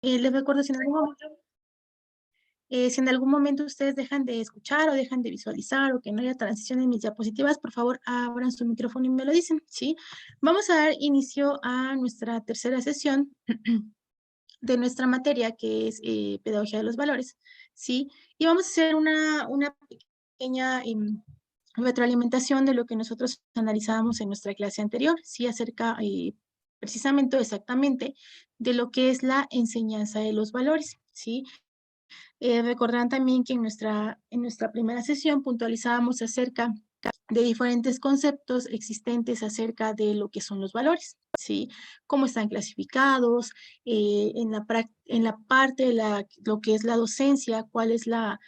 Les recuerdo si en algún momento ustedes dejan de escuchar o dejan de visualizar o que no haya transición en mis diapositivas, por favor, abran su micrófono y me lo dicen, ¿sí? Vamos a dar inicio a nuestra tercera sesión de nuestra materia, que es Pedagogía de los Valores, ¿sí? Y vamos a hacer una pequeña retroalimentación de lo que nosotros analizábamos en nuestra clase anterior, ¿sí? Acerca precisamente o exactamente de lo que es la enseñanza de los valores, ¿sí? Recordarán también que en nuestra primera sesión puntualizábamos acerca de diferentes conceptos existentes acerca de lo que son los valores, ¿sí? Cómo están clasificados, en la parte de lo que es la docencia, cuál es la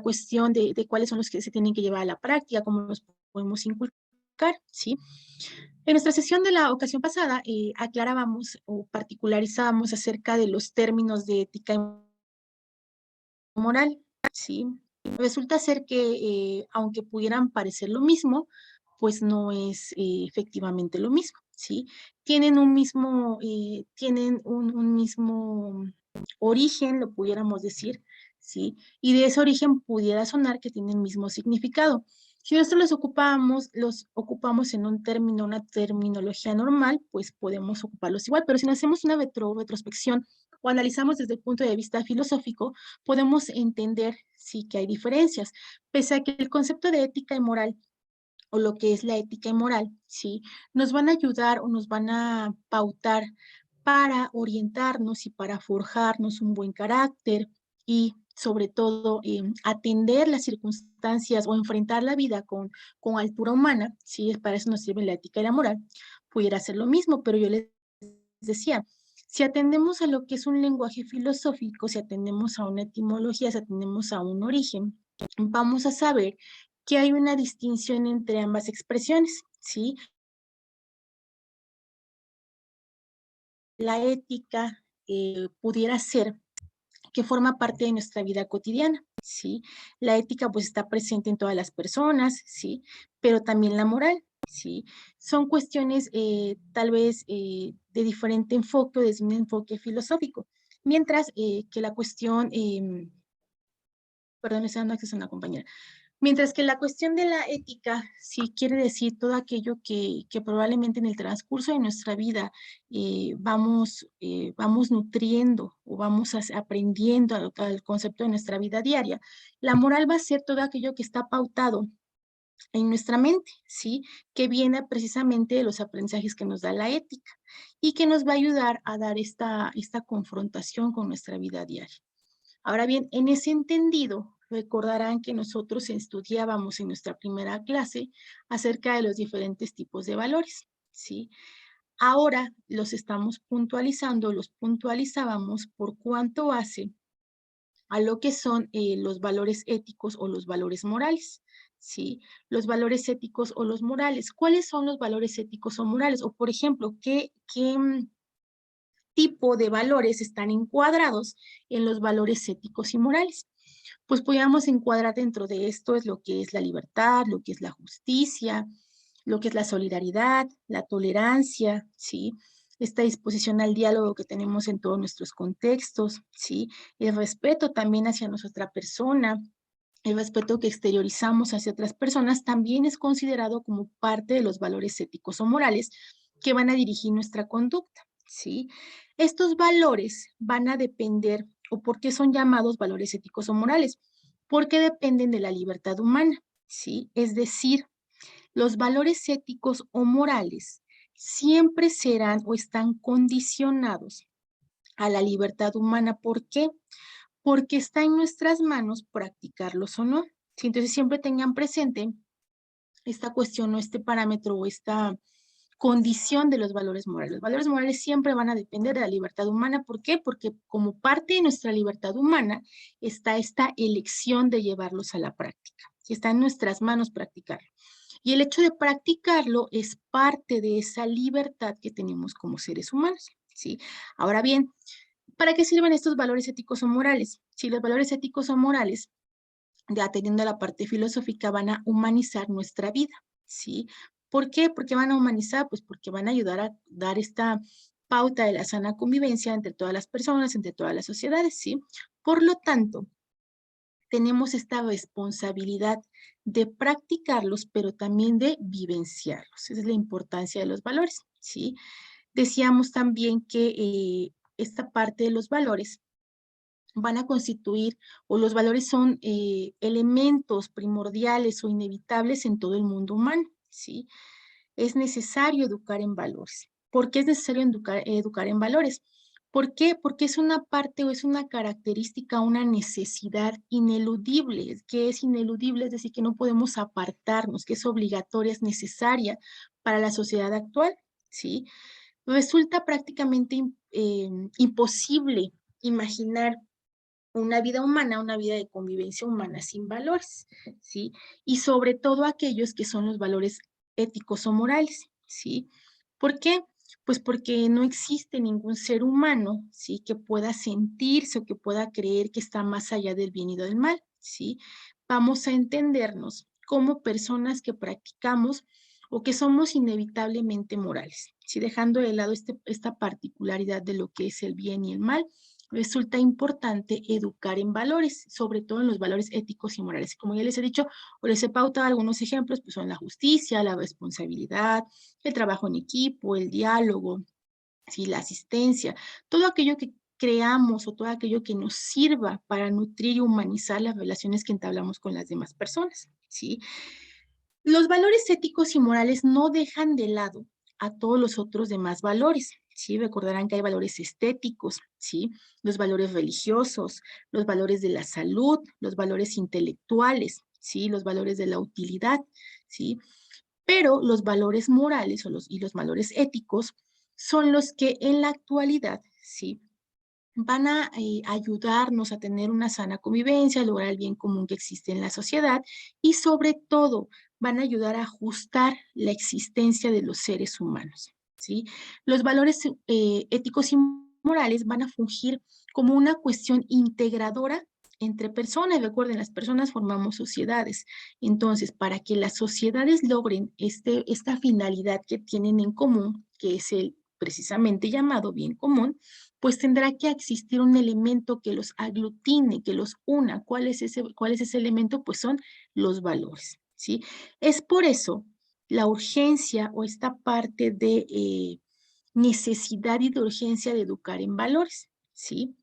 cuestión de cuáles son los que se tienen que llevar a la práctica, cómo los podemos inculcar, ¿sí? En nuestra sesión de la ocasión pasada aclarábamos o particularizábamos acerca de los términos de ética y moral, ¿sí? Resulta ser que, aunque pudieran parecer lo mismo, pues no es efectivamente lo mismo, ¿sí? Tienen un mismo origen, lo pudiéramos decir, ¿sí? Y de ese origen pudiera sonar que tienen el mismo significado. Si nosotros los ocupamos en un término, una terminología normal, pues podemos ocuparlos igual, pero si nos hacemos una retrospección o analizamos desde el punto de vista filosófico, podemos entender sí que hay diferencias, pese a que el concepto de ética y moral o lo que es la ética y moral, ¿sí? Nos van a ayudar o nos van a pautar para orientarnos y para forjarnos un buen carácter y sobre todo atender las circunstancias o enfrentar la vida con altura humana, ¿sí? Para eso nos sirve la ética y la moral. Pudiera ser lo mismo, pero yo les decía, si atendemos a lo que es un lenguaje filosófico, si atendemos a una etimología, si atendemos a un origen, vamos a saber que hay una distinción entre ambas expresiones, ¿sí? La ética pudiera ser que forma parte de nuestra vida cotidiana, ¿sí? La ética pues está presente en todas las personas, ¿sí? Pero también la moral, ¿sí? Son cuestiones tal vez de diferente enfoque, desde un enfoque filosófico, mientras que la cuestión, perdón, me está dando acceso a una compañera. Mientras que la cuestión de la ética, sí quiere decir todo aquello que probablemente en el transcurso de nuestra vida vamos nutriendo o aprendiendo al concepto de nuestra vida diaria. La moral va a ser todo aquello que está pautado en nuestra mente, ¿sí? Que viene precisamente de los aprendizajes que nos da la ética y que nos va a ayudar a dar esta confrontación con nuestra vida diaria. Ahora bien, en ese entendido, recordarán que nosotros estudiábamos en nuestra primera clase acerca de los diferentes tipos de valores, ¿sí? Ahora los puntualizábamos por cuánto hace a lo que son los valores éticos o los valores morales, ¿sí? Los valores éticos o los morales. ¿Cuáles son los valores éticos o morales? O, por ejemplo, ¿qué tipo de valores están encuadrados en los valores éticos y morales? Pues podríamos encuadrar dentro de esto es lo que es la libertad, lo que es la justicia, lo que es la solidaridad, la tolerancia, ¿sí? Esta disposición al diálogo que tenemos en todos nuestros contextos, ¿sí? El respeto también hacia nuestra persona, el respeto que exteriorizamos hacia otras personas también es considerado como parte de los valores éticos o morales que van a dirigir nuestra conducta, ¿sí? Estos valores van a depender, o por qué son llamados valores éticos o morales, porque dependen de la libertad humana, ¿sí? Es decir, los valores éticos o morales siempre serán o están condicionados a la libertad humana. ¿Por qué? Porque está en nuestras manos practicarlos o no. ¿Sí? Entonces siempre tengan presente esta cuestión o este parámetro o esta condición de los valores morales. Los valores morales siempre van a depender de la libertad humana. ¿Por qué? Porque como parte de nuestra libertad humana está esta elección de llevarlos a la práctica. Está en nuestras manos practicarlo. Y el hecho de practicarlo es parte de esa libertad que tenemos como seres humanos, ¿sí? Ahora bien, ¿para qué sirven estos valores éticos o morales? Si los valores éticos o morales, ya atendiendo a la parte filosófica, van a humanizar nuestra vida, ¿sí? ¿Por qué? ¿Por qué van a humanizar? Pues porque van a ayudar a dar esta pauta de la sana convivencia entre todas las personas, entre todas las sociedades, ¿sí? Por lo tanto, tenemos esta responsabilidad de practicarlos, pero también de vivenciarlos. Esa es la importancia de los valores, ¿sí? Decíamos también que esta parte de los valores van a constituir, o los valores son elementos primordiales o inevitables en todo el mundo humano, ¿sí? Es necesario educar en valores. ¿Por qué es necesario educar en valores? ¿Por qué? Porque es una parte o es una característica, una necesidad ineludible, que es ineludible, es decir, que no podemos apartarnos, que es obligatoria, es necesaria para la sociedad actual, ¿sí? Resulta prácticamente imposible imaginar una vida humana, una vida de convivencia humana sin valores, ¿sí? Y sobre todo aquellos que son los valores éticos o morales, ¿sí? ¿Por qué? Pues porque no existe ningún ser humano, ¿sí? Que pueda sentirse o que pueda creer que está más allá del bien y del mal, ¿sí? Vamos a entendernos como personas que practicamos o que somos inevitablemente morales, ¿sí? Dejando de lado esta particularidad de lo que es el bien y el mal, resulta importante educar en valores, sobre todo en los valores éticos y morales. Como ya les he dicho, o les he pautado algunos ejemplos, pues son la justicia, la responsabilidad, el trabajo en equipo, el diálogo, ¿sí? La asistencia, todo aquello que creamos o todo aquello que nos sirva para nutrir y humanizar las relaciones que entablamos con las demás personas, ¿sí? Los valores éticos y morales no dejan de lado a todos los otros demás valores, ¿sí? Recordarán que hay valores estéticos, ¿sí? Los valores religiosos, los valores de la salud, los valores intelectuales, ¿sí? Los valores de la utilidad, ¿sí? Pero los valores morales y los valores éticos son los que en la actualidad, ¿sí? Van a ayudarnos a tener una sana convivencia, a lograr el bien común que existe en la sociedad y sobre todo van a ayudar a ajustar la existencia de los seres humanos, ¿sí? Los valores éticos y morales van a fungir como una cuestión integradora entre personas. Recuerden, las personas formamos sociedades. Entonces, para que las sociedades logren esta finalidad que tienen en común, que es el precisamente llamado bien común, pues tendrá que existir un elemento que los aglutine, que los una. Cuál es ese elemento? Pues son los valores, ¿sí? Es por eso la urgencia o esta parte de necesidad y de urgencia de educar en valores, ¿sí?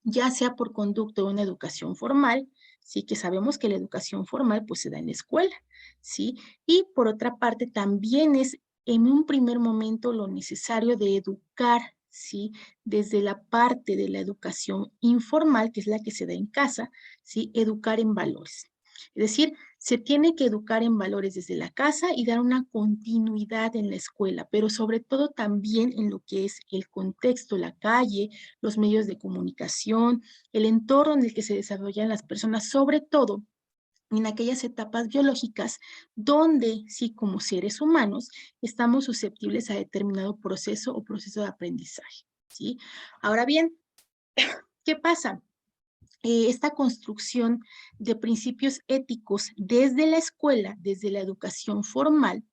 Ya sea por conducto de una educación formal, ¿sí? Que sabemos que la educación formal pues se da en la escuela, ¿sí? Y por otra parte también es en un primer momento lo necesario de educar, ¿sí? Desde la parte de la educación informal, que es la que se da en casa, ¿sí? Educar en valores. Es decir, se tiene que educar en valores desde la casa y dar una continuidad en la escuela, pero sobre todo también en lo que es el contexto, la calle, los medios de comunicación, el entorno en el que se desarrollan las personas, sobre todo en aquellas etapas biológicas donde, sí, como seres humanos, estamos susceptibles a determinado proceso o proceso de aprendizaje, ¿sí? Ahora bien, ¿qué pasa? Esta construcción de principios éticos desde la escuela, desde la educación formal,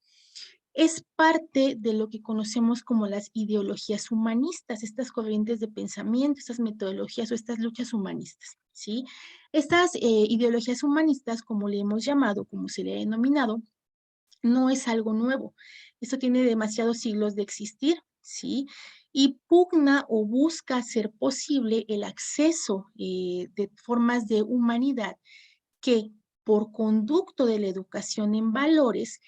es parte de lo que conocemos como las ideologías humanistas, estas corrientes de pensamiento, estas metodologías o estas luchas humanistas, ¿sí? Estas ideologías humanistas, como le hemos llamado, como se le ha denominado, no es algo nuevo. Esto tiene demasiados siglos de existir, ¿sí? Y pugna o busca hacer posible el acceso de formas de humanidad que, por conducto de la educación en valores,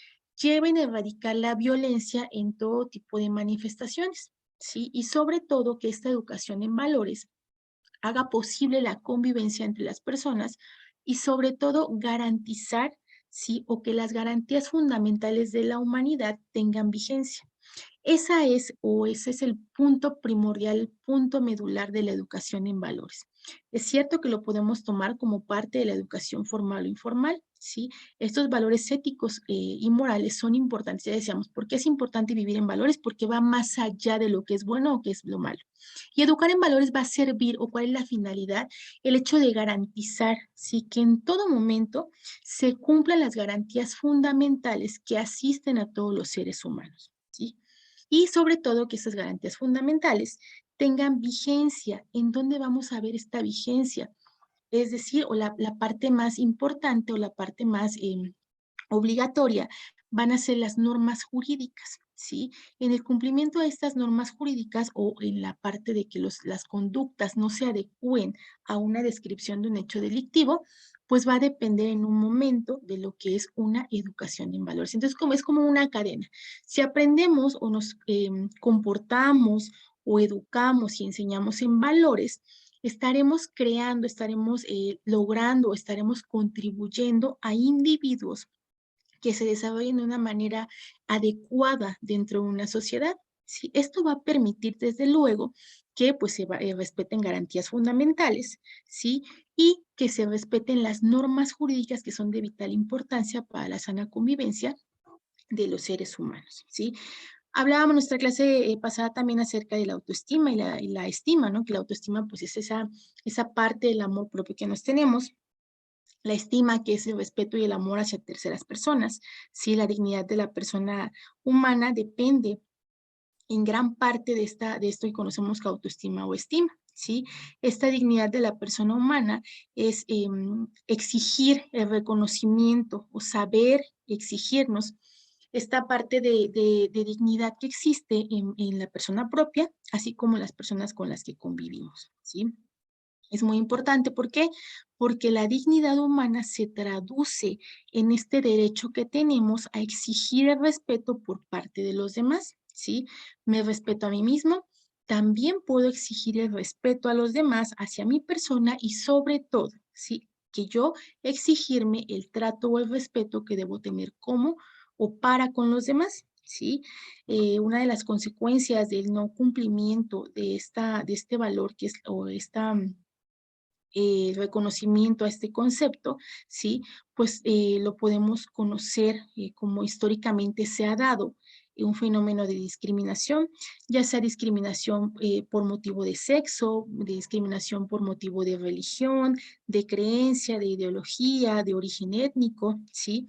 lleven a erradicar la violencia en todo tipo de manifestaciones, ¿sí? Y sobre todo que esta educación en valores haga posible la convivencia entre las personas y sobre todo garantizar, ¿sí? O que las garantías fundamentales de la humanidad tengan vigencia. Ese es el punto primordial, el punto medular de la educación en valores. Es cierto que lo podemos tomar como parte de la educación formal o informal, ¿sí? Estos valores éticos y morales son importantes, ya decíamos, ¿por qué es importante vivir en valores? Porque va más allá de lo que es bueno o que es lo malo. Y educar en valores va a servir, o cuál es la finalidad, el hecho de garantizar, ¿sí? Que en todo momento se cumplan las garantías fundamentales que asisten a todos los seres humanos, ¿sí? y sobre todo que esas garantías fundamentales tengan vigencia. ¿En dónde vamos a ver esta vigencia? Es decir, o la parte más importante o la parte más obligatoria van a ser las normas jurídicas, ¿sí? En el cumplimiento de estas normas jurídicas o en la parte de que las conductas no se adecúen a una descripción de un hecho delictivo, pues va a depender en un momento de lo que es una educación en valores. Entonces, como es como una cadena. Si aprendemos o nos comportamos o educamos y enseñamos en valores, estaremos creando, estaremos logrando, estaremos contribuyendo a individuos que se desarrollen de una manera adecuada dentro de una sociedad. ¿Sí? Esto va a permitir, desde luego, que pues, respeten garantías fundamentales, ¿sí? Y que se respeten las normas jurídicas que son de vital importancia para la sana convivencia de los seres humanos, ¿sí? Hablábamos en nuestra clase pasada también acerca de la autoestima y la estima, ¿no? Que la autoestima pues es esa parte del amor propio que nos tenemos, la estima, que es el respeto y el amor hacia terceras personas. Sí, la dignidad de la persona humana depende en gran parte de esto que conocemos como autoestima o estima. ¿Sí? Esta dignidad de la persona humana es exigir el reconocimiento o saber exigirnos esta parte de dignidad que existe en la persona propia, así como las personas con las que convivimos. ¿Sí? Es muy importante, ¿por qué? Porque la dignidad humana se traduce en este derecho que tenemos a exigir el respeto por parte de los demás, ¿sí? Me respeto a mí mismo, también puedo exigir el respeto a los demás hacia mi persona y sobre todo, ¿sí? Que yo exigirme el trato o el respeto que debo tener como o para con los demás, ¿sí? Una de las consecuencias del no cumplimiento de este valor que es, o esta reconocimiento a este concepto, ¿sí? Pues lo podemos conocer como históricamente se ha dado un fenómeno de discriminación, ya sea discriminación por motivo de sexo, de discriminación por motivo de religión, de creencia, de ideología, de origen étnico, ¿sí?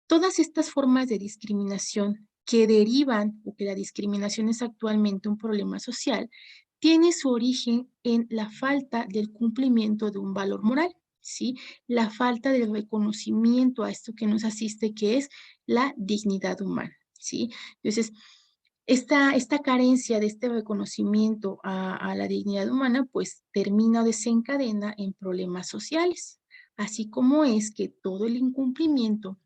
Todas estas formas de discriminación que derivan o que la discriminación es actualmente un problema social, tiene su origen en la falta del cumplimiento de un valor moral, ¿sí? La falta del reconocimiento a esto que nos asiste, que es la dignidad humana, ¿sí? Entonces, esta carencia de este reconocimiento a la dignidad humana, pues termina o desencadena en problemas sociales, así como es que todo el incumplimiento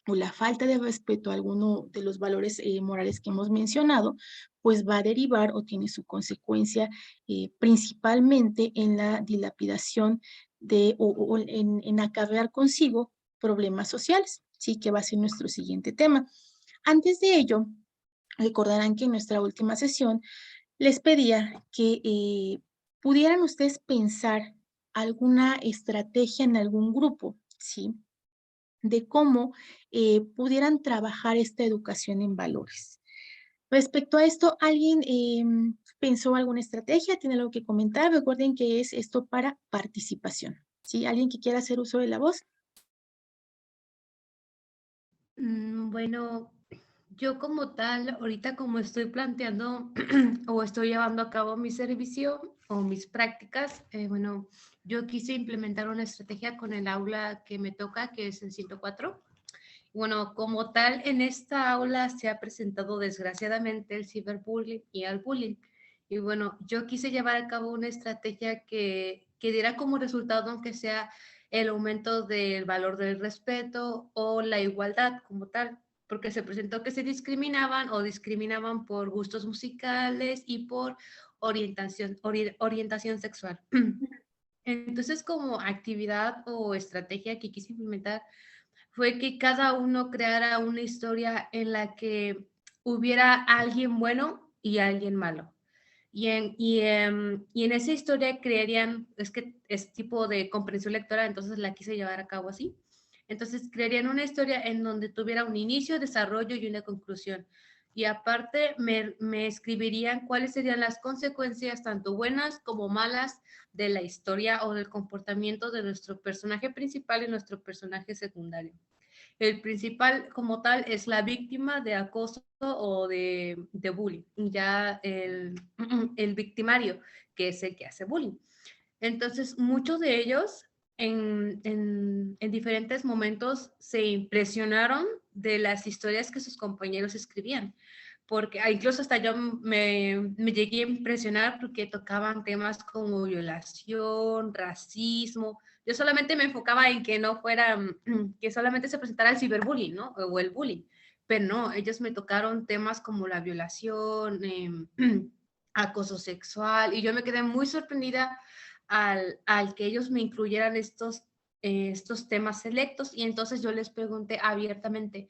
o la falta de respeto a alguno de los valores morales que hemos mencionado, pues va a derivar o tiene su consecuencia principalmente en la dilapidación o en acarrear consigo problemas sociales, ¿sí? Que va a ser nuestro siguiente tema. Antes de ello, recordarán que en nuestra última sesión les pedía que pudieran ustedes pensar alguna estrategia en algún grupo, ¿sí? De cómo pudieran trabajar esta educación en valores. Respecto a esto, ¿alguien pensó alguna estrategia? ¿Tiene algo que comentar? Recuerden que es esto para participación. ¿Sí? ¿Alguien que quiera hacer uso de la voz? Bueno, yo como tal, ahorita como estoy planteando o estoy llevando a cabo mi servicio o mis prácticas, bueno, yo quise implementar una estrategia con el aula que me toca, que es el 104. Bueno, como tal, en esta aula se ha presentado desgraciadamente el ciberbullying y el bullying. Y bueno, yo quise llevar a cabo una estrategia que diera como resultado, aunque sea el aumento del valor del respeto o la igualdad como tal, porque se presentó que se discriminaban o discriminaban por gustos musicales y por orientación sexual. Entonces, como actividad o estrategia que quise implementar, fue que cada uno creara una historia en la que hubiera alguien bueno y alguien malo. Y en esa historia crearían, es que es tipo de comprensión lectora, entonces la quise llevar a cabo así. Entonces crearían una historia en donde tuviera un inicio, desarrollo y una conclusión. Y aparte me escribirían cuáles serían las consecuencias, tanto buenas como malas, de la historia o del comportamiento de nuestro personaje principal y nuestro personaje secundario. El principal como tal es la víctima de acoso o de bullying, y ya el victimario, que es el que hace bullying. Entonces, muchos de ellos en diferentes momentos se impresionaron de las historias que sus compañeros escribían, porque incluso hasta yo me llegué a impresionar porque tocaban temas como violación, racismo. Yo solamente me enfocaba en que no fuera, que solamente se presentara el ciberbullying, ¿no? O el bullying, pero no, ellos me tocaron temas como la violación, acoso sexual, y yo me quedé muy sorprendida al que ellos me incluyeran estos temas selectos, y entonces yo les pregunté abiertamente,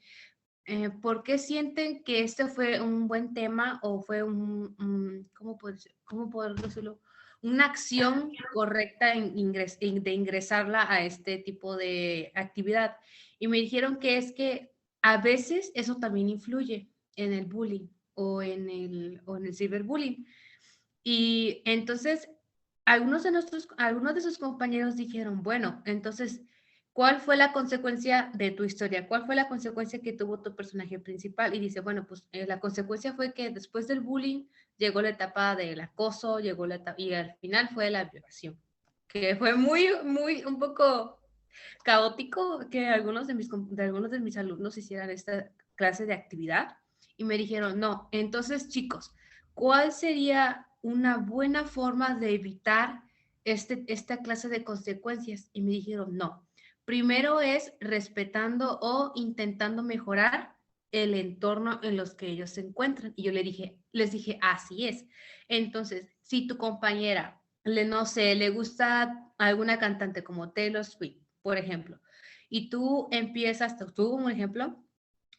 ¿por qué sienten que este fue un buen tema o fue ¿cómo poder decirlo? Una acción correcta de ingresarla a este tipo de actividad? Y me dijeron que es que a veces eso también influye en el bullying o en el ciberbullying. Y entonces algunos de sus compañeros dijeron, bueno, entonces, ¿cuál fue la consecuencia de tu historia? ¿Cuál fue la consecuencia que tuvo tu personaje principal? Y dice, bueno, pues la consecuencia fue que después del bullying llegó la etapa del acoso, y al final fue la violación, que fue un poco caótico que algunos de mis alumnos hicieran esta clase de actividad, y me dijeron, no, entonces chicos, ¿cuál sería una buena forma de evitar esta clase de consecuencias? Y me dijeron, no, primero es respetando o intentando mejorar el entorno en los que ellos se encuentran. Y yo les dije, así es. Entonces, si tu compañera, no sé, le gusta alguna cantante como Taylor Swift, por ejemplo, y tú como ejemplo,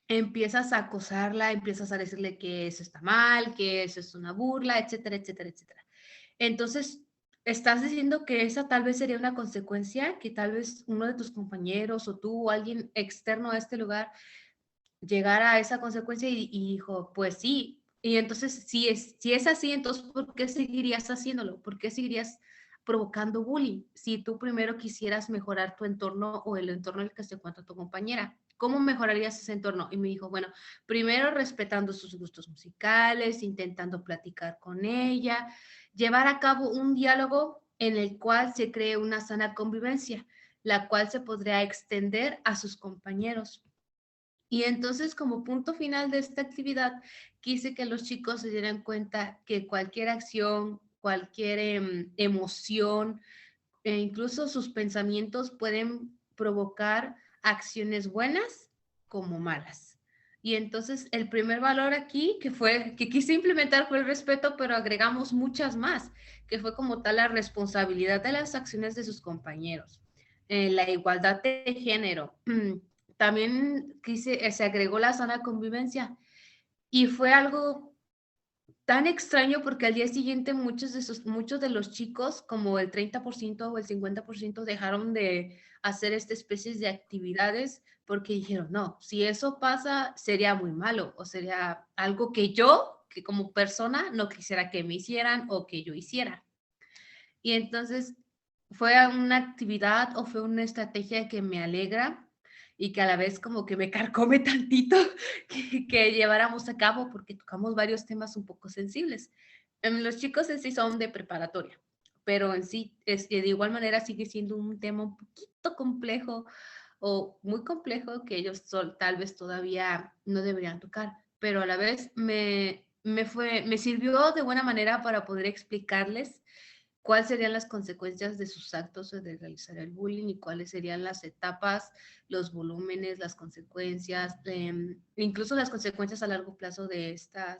empiezas a acosarla, empiezas a decirle que eso está mal, que eso es una burla, etcétera, etcétera, etcétera. Entonces, estás diciendo que esa tal vez sería una consecuencia, que tal vez uno de tus compañeros o tú o alguien externo a este lugar llegara a esa consecuencia y dijo, pues sí. Y entonces, si es así, entonces, ¿por qué seguirías haciéndolo? ¿Por qué seguirías provocando bullying si tú primero quisieras mejorar tu entorno o el entorno en el que se encuentra tu compañera? ¿Cómo mejorarías ese entorno? Y me dijo, bueno, primero respetando sus gustos musicales, intentando platicar con ella, llevar a cabo un diálogo en el cual se cree una sana convivencia, la cual se podría extender a sus compañeros. Y entonces, como punto final de esta actividad, quise que los chicos se dieran cuenta que cualquier acción, cualquier emoción, e incluso sus pensamientos pueden provocar acciones buenas como malas. Y entonces el primer valor aquí que quise implementar fue el respeto, pero agregamos muchas más, que fue como tal la responsabilidad de las acciones de sus compañeros, la igualdad de género. También se agregó la sana convivencia, y fue algo tan extraño porque al día siguiente muchos de los chicos, como el 30% o el 50%, dejaron de hacer esta especie de actividades porque dijeron, no, si eso pasa sería muy malo o sería algo que como persona no quisiera que me hicieran o que yo hiciera. Y entonces fue una actividad o fue una estrategia que me alegra y que a la vez como que me carcome tantito que lleváramos a cabo porque tocamos varios temas un poco sensibles. Los chicos en sí son de preparatoria, pero en sí de igual manera sigue siendo un tema un poquito complejo o muy complejo que ellos tal vez todavía no deberían tocar, pero a la vez me sirvió de buena manera para poder explicarles cuáles serían las consecuencias de sus actos o de realizar el bullying y cuáles serían las etapas, los volúmenes, las consecuencias, incluso las consecuencias a largo plazo de esta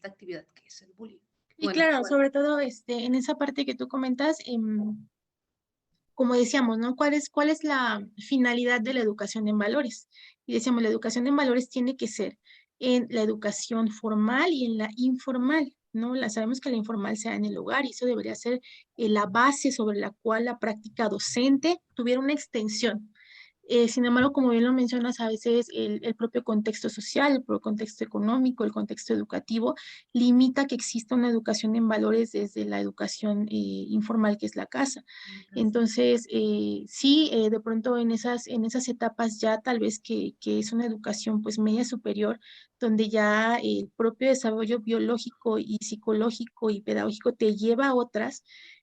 actividad que es el bullying. Y Bueno, claro, sobre todo, en esa parte que tú comentas, como decíamos, ¿no? ¿Cuál es la finalidad de la educación en valores? Y decíamos, la educación en valores tiene que ser en la educación formal y en la informal, ¿no? Sabemos que la informal sea en el hogar y eso debería ser la base sobre la cual la práctica docente tuviera una extensión. Sin embargo, como bien lo mencionas, a veces el propio contexto social, el propio contexto económico, el contexto educativo, limita que exista una educación en valores desde la educación informal que es la casa. Entonces, sí, de pronto en esas etapas ya tal vez que es una educación pues media superior, donde ya el propio desarrollo biológico y psicológico y pedagógico te lleva a otras,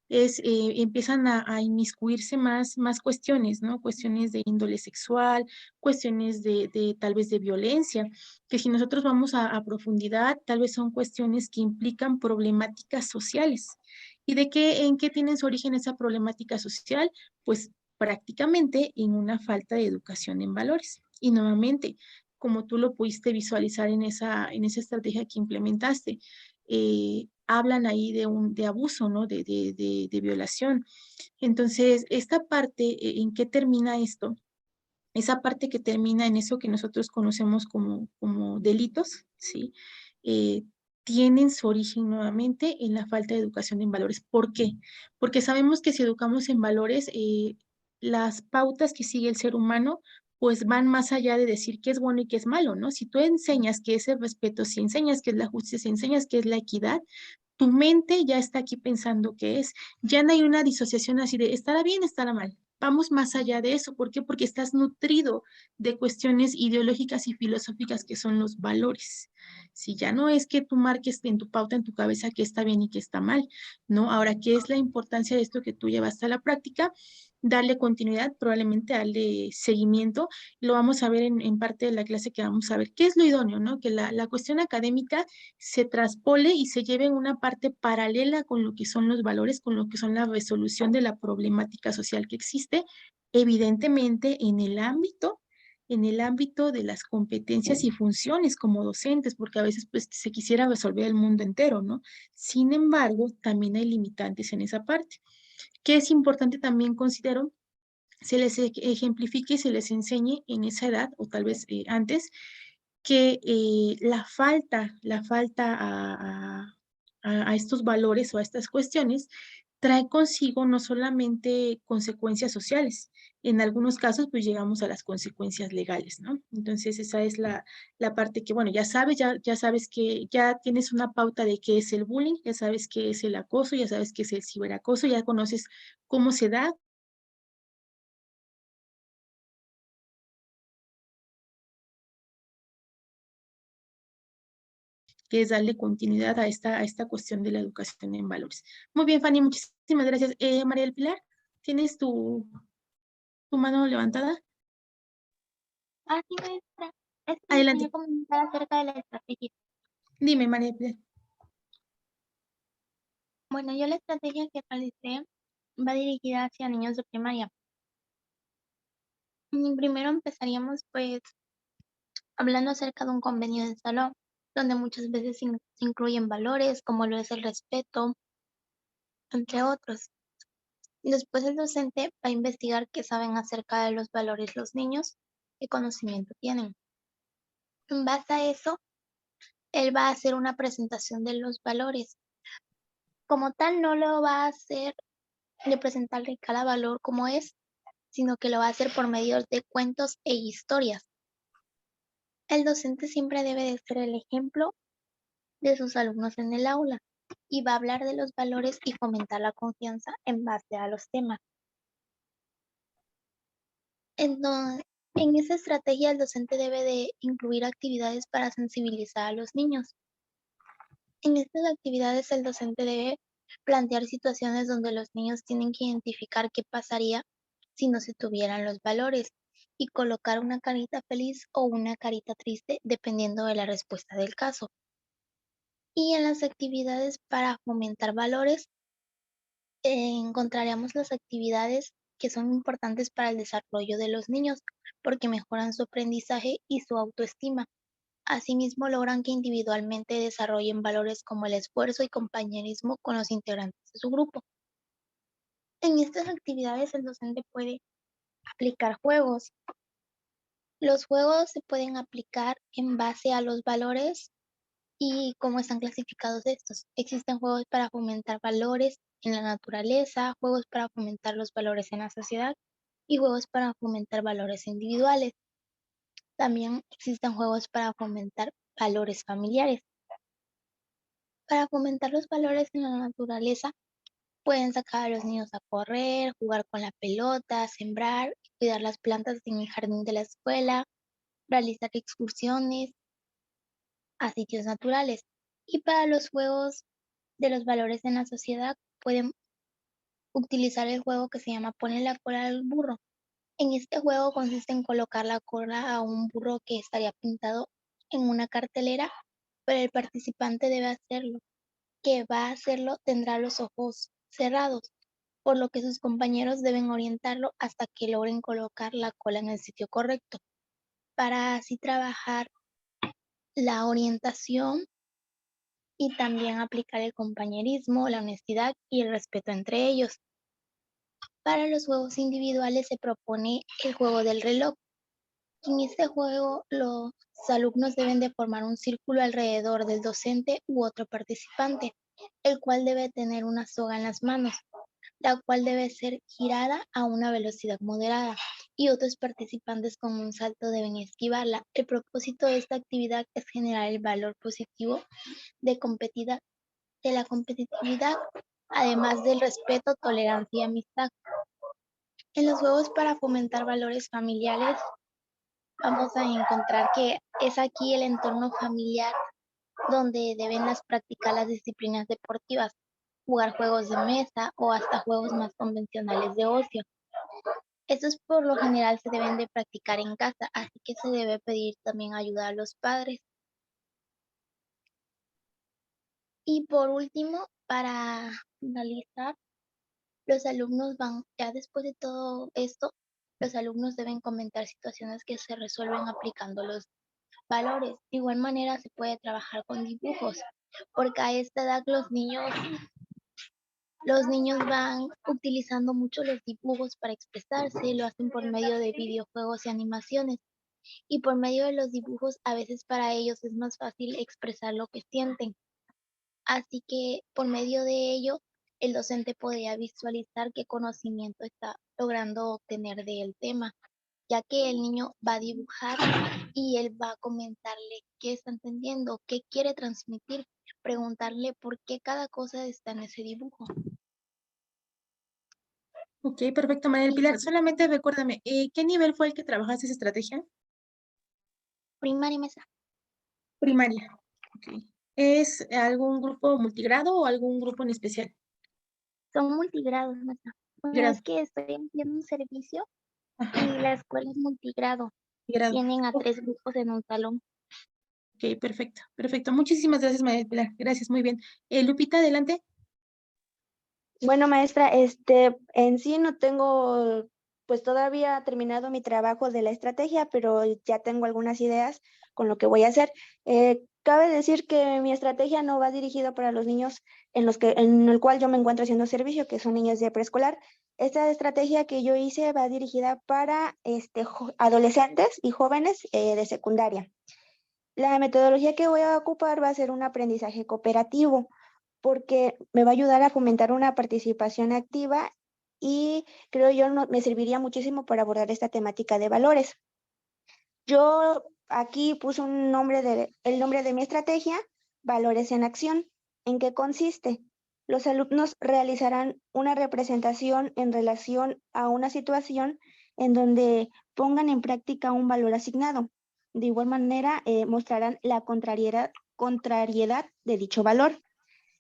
empiezan a inmiscuirse más cuestiones, ¿no? Cuestiones de índole sexual, cuestiones de tal vez de violencia, que si nosotros vamos a profundidad, tal vez son cuestiones que implican problemáticas sociales. ¿Y en qué tienen su origen esa problemática social? Pues prácticamente en una falta de educación en valores. Y nuevamente, como tú lo pudiste visualizar en esa estrategia que implementaste, hablan ahí de abuso, ¿no? De violación. Entonces, esta parte, ¿en qué termina esto? Esa parte que termina en eso que nosotros conocemos como delitos, ¿sí? Eh, tienen su origen nuevamente en la falta de educación en valores. ¿Por qué? Porque sabemos que si educamos en valores, las pautas que sigue el ser humano, pues van más allá de decir qué es bueno y qué es malo, ¿no? Si tú enseñas que es el respeto, si enseñas que es la justicia, si enseñas que es la equidad, tu mente ya está aquí pensando que es. Ya no hay una disociación así de estará bien, estará mal. Vamos más allá de eso. ¿Por qué? Porque estás nutrido de cuestiones ideológicas y filosóficas que son los valores. Si ya no es que tú marques en tu pauta, en tu cabeza, qué está bien y qué está mal, ¿no? Ahora, ¿qué es la importancia de esto que tú llevaste a la práctica? Darle continuidad, probablemente darle seguimiento. Lo vamos a ver en parte de la clase que vamos a ver. ¿Qué es lo idóneo, no? Que la cuestión académica se traspole y se lleve en una parte paralela con lo que son los valores, con lo que son la resolución de la problemática social que existe, evidentemente en el ámbito de las competencias y funciones como docentes, porque a veces pues se quisiera resolver el mundo entero, ¿no? Sin embargo, también hay limitantes en esa parte. ¿Qué es importante también considero? Se les ejemplifique y se les enseñe en esa edad o tal vez antes que la falta a estos valores o a estas cuestiones trae consigo no solamente consecuencias sociales, en algunos casos pues llegamos a las consecuencias legales, ¿no? Entonces esa es la parte que, bueno, ya sabes que ya tienes una pauta de qué es el bullying, ya sabes qué es el acoso, ya sabes qué es el ciberacoso, ya conoces cómo se da, que es darle continuidad a esta cuestión de la educación en valores. Muy bien, Fanny, muchísimas gracias. María del Pilar, ¿tienes tu mano levantada? Ah, sí, maestra. Es que les quería Adelante. comentar acerca de la estrategia. Dime, María del Pilar. Bueno, yo la estrategia que realicé va dirigida hacia niños de primaria. Primero empezaríamos pues hablando acerca de un convenio de salón, donde muchas veces se incluyen valores como lo es el respeto, entre otros. Después el docente va a investigar qué saben acerca de los valores los niños, qué conocimiento tienen. En base a eso, él va a hacer una presentación de los valores. Como tal, no lo va a hacer de presentarle cada valor como es, sino que lo va a hacer por medio de cuentos e historias. El docente siempre debe de ser el ejemplo de sus alumnos en el aula y va a hablar de los valores y fomentar la confianza en base a los temas. Entonces, en esa estrategia el docente debe de incluir actividades para sensibilizar a los niños. En estas actividades el docente debe plantear situaciones donde los niños tienen que identificar qué pasaría si no se tuvieran los valores y colocar una carita feliz o una carita triste dependiendo de la respuesta del caso. Y en las actividades para fomentar valores, encontraremos las actividades que son importantes para el desarrollo de los niños porque mejoran su aprendizaje y su autoestima. Asimismo, logran que individualmente desarrollen valores como el esfuerzo y compañerismo con los integrantes de su grupo. En estas actividades el docente puede aplicar juegos. Los juegos se pueden aplicar en base a los valores y cómo están clasificados estos. Existen juegos para fomentar valores en la naturaleza, juegos para fomentar los valores en la sociedad y juegos para fomentar valores individuales. También existen juegos para fomentar valores familiares. Para fomentar los valores en la naturaleza, pueden sacar a los niños a correr, jugar con la pelota, sembrar, cuidar las plantas en el jardín de la escuela, realizar excursiones a sitios naturales. Y para los juegos de los valores en la sociedad, pueden utilizar el juego que se llama Pone la cola al burro. En este juego consiste en colocar la cola a un burro que estaría pintado en una cartelera, pero el participante debe hacerlo. Que va a hacerlo tendrá los ojos cerrados, por lo que sus compañeros deben orientarlo hasta que logren colocar la cola en el sitio correcto, para así trabajar la orientación y también aplicar el compañerismo, la honestidad y el respeto entre ellos. Para los juegos individuales se propone el juego del reloj. En este juego los alumnos deben de formar un círculo alrededor del docente u otro participante, el cual debe tener una soga en las manos, la cual debe ser girada a una velocidad moderada, y otros participantes con un salto deben esquivarla. El propósito de esta actividad es generar el valor positivo de la competitividad, además del respeto, tolerancia y amistad. En los juegos para fomentar valores familiares, vamos a encontrar que es aquí el entorno familiar donde deben practicar las disciplinas deportivas, jugar juegos de mesa o hasta juegos más convencionales de ocio. Estos por lo general se deben de practicar en casa, así que se debe pedir también ayuda a los padres. Y por último, para finalizar, los alumnos ya después de todo esto, los alumnos deben comentar situaciones que se resuelven aplicando los valores. De igual manera se puede trabajar con dibujos, porque a esta edad los niños van utilizando mucho los dibujos para expresarse, lo hacen por medio de videojuegos y animaciones. Y por medio de los dibujos a veces para ellos es más fácil expresar lo que sienten. Así que por medio de ello, el docente podría visualizar qué conocimiento está logrando obtener del tema, ya que el niño va a dibujar y él va a comentarle qué está entendiendo, qué quiere transmitir, preguntarle por qué cada cosa está en ese dibujo. Ok, perfecto, María del Y Pilar. pues, Solamente recuérdame, ¿qué nivel fue el que trabajaste esa estrategia? primaria y mesa. Primaria. Ok. ¿Es algún grupo multigrado o algún grupo en especial? Son multigrados, mesa. Bueno, Grado. es que estoy haciendo un servicio y Ajá, la escuela es multigrado. grado. Tienen a Ok, 3 grupos en un salón. perfecto, perfecto. Muchísimas gracias, María del Pilar. Gracias, muy bien. Lupita, adelante. Bueno, maestra, en sí no tengo pues todavía terminado mi trabajo de la estrategia, pero ya tengo algunas ideas con lo que voy a hacer. Cabe decir que mi estrategia no va dirigida para los niños en el cual yo me encuentro haciendo servicio, que son niños de preescolar. Esta estrategia que yo hice va dirigida para adolescentes y jóvenes de secundaria. La metodología que voy a ocupar va a ser un aprendizaje cooperativo, porque me va a ayudar a fomentar una participación activa y creo yo me serviría muchísimo para abordar esta temática de valores. Yo aquí puse el nombre de mi estrategia, Valores en Acción. ¿En qué consiste? Los alumnos realizarán una representación en relación a una situación en donde pongan en práctica un valor asignado. De igual manera, mostrarán la contrariedad de dicho valor.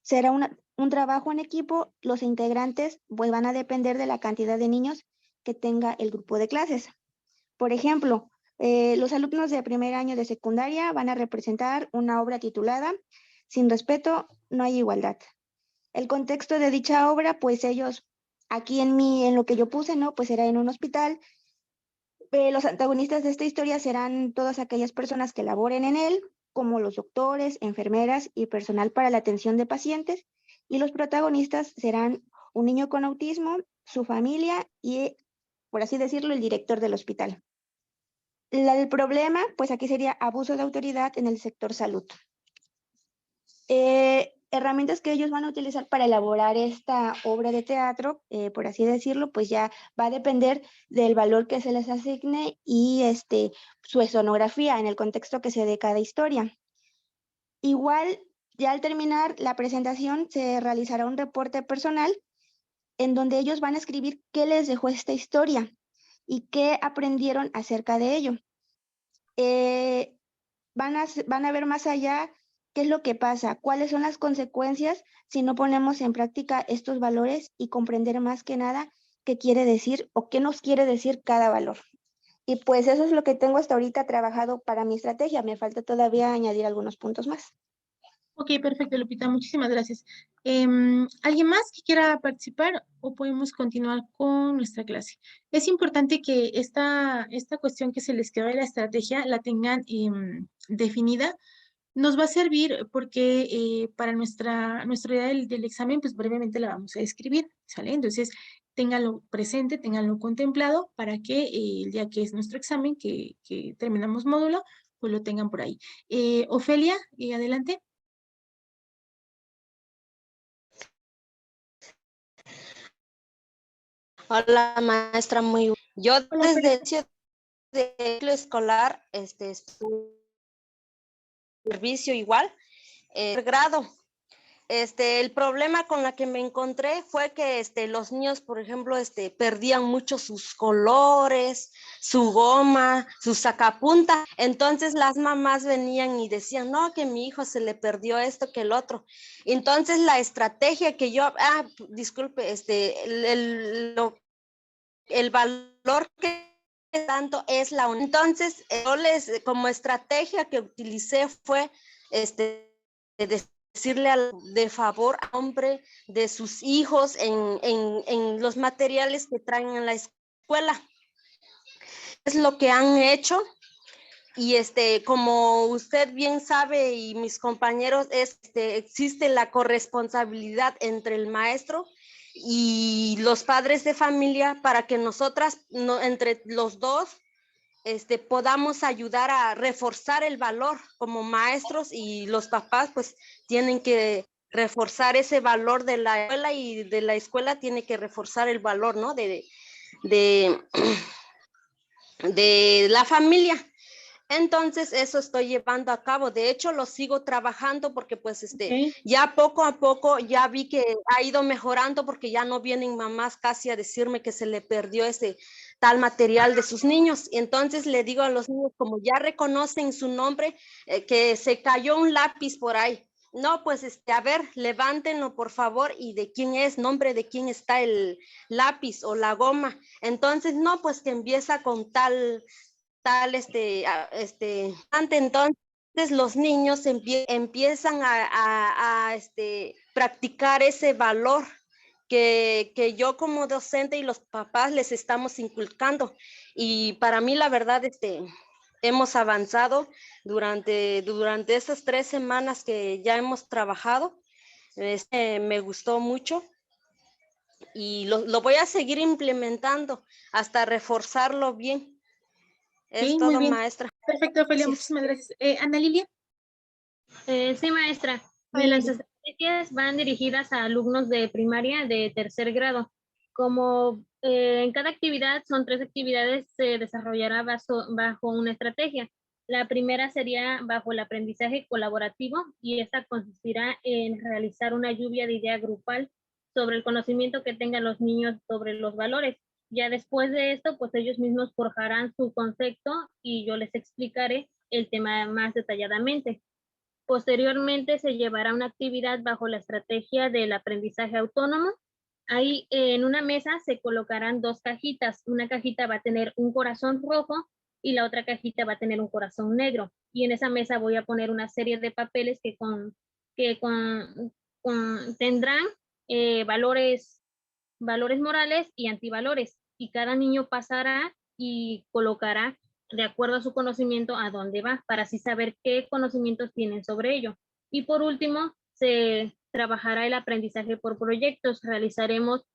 Será un trabajo en equipo, los integrantes pues van a depender de la cantidad de niños que tenga el grupo de clases. Por ejemplo, los alumnos de primer año de secundaria van a representar una obra titulada Sin respeto, no hay igualdad. El contexto de dicha obra, pues ellos, aquí en lo que yo puse, ¿no? Pues será en un hospital. Los antagonistas de esta historia serán todas aquellas personas que laboren en él, como los doctores, enfermeras y personal para la atención de pacientes, y los protagonistas serán un niño con autismo, su familia y, por así decirlo, el director del hospital. El problema, pues aquí sería abuso de autoridad en el sector salud. herramientas que ellos van a utilizar para elaborar esta obra de teatro, por así decirlo, pues ya va a depender del valor que se les asigne y su escenografía en el contexto que se dé cada historia. Igual, ya al terminar la presentación, se realizará un reporte personal en donde ellos van a escribir qué les dejó esta historia y qué aprendieron acerca de ello. Van a ver más allá qué es lo que pasa, cuáles son las consecuencias si no ponemos en práctica estos valores y comprender más que nada qué quiere decir o qué nos quiere decir cada valor. Y pues eso es lo que tengo hasta ahorita trabajado para mi estrategia. Me falta todavía añadir algunos puntos más. Ok, perfecto, Lupita, muchísimas gracias. ¿Alguien más que quiera participar o podemos continuar con nuestra clase? Es importante que esta cuestión que se les quedó de la estrategia la tengan definida. Nos va a servir porque para nuestra idea del examen, pues brevemente la vamos a escribir, ¿sale? Entonces, ténganlo presente, ténganlo contemplado para que el día que es nuestro examen, que terminamos módulo, pues lo tengan por ahí. Ofelia, adelante. Hola, maestra, yo Hola, desde Ofelia. el inicio del ciclo escolar, servicio igual, grado. El problema con la que me encontré fue que los niños, por ejemplo, perdían mucho sus colores, su goma, su sacapunta. Entonces las mamás venían y decían, no, que mi hijo se le perdió esto, que el otro. Entonces la estrategia que yo, disculpe, el valor que tanto es la unión. Entonces, como estrategia que utilicé fue decirle de favor a hombre de sus hijos en los materiales que traen en la escuela. Es lo que han hecho. Y como usted bien sabe y mis compañeros, existe la corresponsabilidad entre el maestro y los padres de familia para que nosotras, entre los dos, podamos ayudar a reforzar el valor como maestros, y los papás pues tienen que reforzar ese valor de la escuela, y de la escuela tiene que reforzar el valor, ¿no? de la familia. Entonces, eso estoy llevando a cabo. De hecho, lo sigo trabajando porque pues Okay. ya poco a poco ya vi que ha ido mejorando, porque ya no vienen mamás casi a decirme que se le perdió ese tal material de sus niños. Y entonces le digo a los niños, como ya reconocen su nombre, que se cayó un lápiz por ahí. No, pues a ver, levántenlo por favor, y de quién es, nombre de quién está el lápiz o la goma. Entonces, no, pues que empieza con tal, entonces los niños empiezan a practicar ese valor que yo como docente y los papás les estamos inculcando. Y para mí, la verdad, hemos avanzado durante esas 3 semanas que ya hemos trabajado. Me gustó mucho y lo voy a seguir implementando hasta reforzarlo bien. Es Sí, muy todo, bien. maestra. Perfecto, Ofelia, Gracias. muchísimas gracias. Ana Lilia. Sí, maestra. Hola, Las Lilia. estrategias van dirigidas a alumnos de primaria de tercer grado. Como en cada actividad son 3 actividades, se desarrollará bajo una estrategia. La primera sería bajo el aprendizaje colaborativo, y esta consistirá en realizar una lluvia de idea grupal sobre el conocimiento que tengan los niños sobre los valores. Ya después de esto, pues ellos mismos forjarán su concepto y yo les explicaré el tema más detalladamente. Posteriormente se llevará una actividad bajo la estrategia del aprendizaje autónomo. Ahí en una mesa se colocarán 2 cajitas. Una cajita va a tener un corazón rojo y la otra cajita va a tener un corazón negro. Y en esa mesa voy a poner una serie de papeles que tendrán valores morales y antivalores. Y cada niño pasará y colocará de acuerdo a su conocimiento a dónde va, para así saber qué conocimientos tienen sobre ello. Y por último, se trabajará el aprendizaje por proyectos. Realizaremos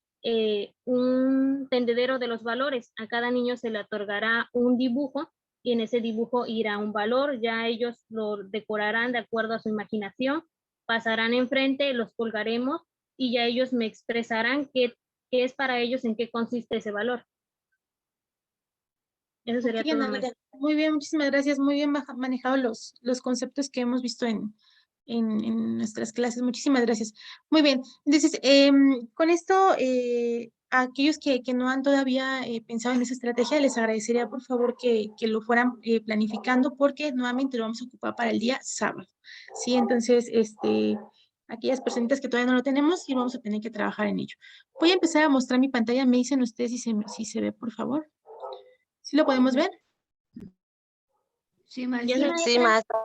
un tendedero de los valores. A cada niño se le otorgará un dibujo y en ese dibujo irá un valor. Ya ellos lo decorarán de acuerdo a su imaginación pasarán enfrente, los colgaremos y ya ellos me expresarán qué es para ellos, en qué consiste ese valor. Eso sería todo, Ana, maestra. muy bien, muchísimas gracias. Muy bien manejado los conceptos que hemos visto en nuestras clases. Muchísimas gracias. Muy bien. Entonces, con esto, a aquellos que no han todavía pensado en esa estrategia, les agradecería por favor que lo fueran planificando porque nuevamente lo vamos a ocupar para el día sábado. Sí, entonces, aquellas personitas que todavía no lo tenemos y vamos a tener que trabajar en ello. Voy a empezar a mostrar mi pantalla. Me dicen ustedes si se ve, por favor. ¿Sí lo podemos ver? Sí, Sí, maestra. Sí, maestra. maestra.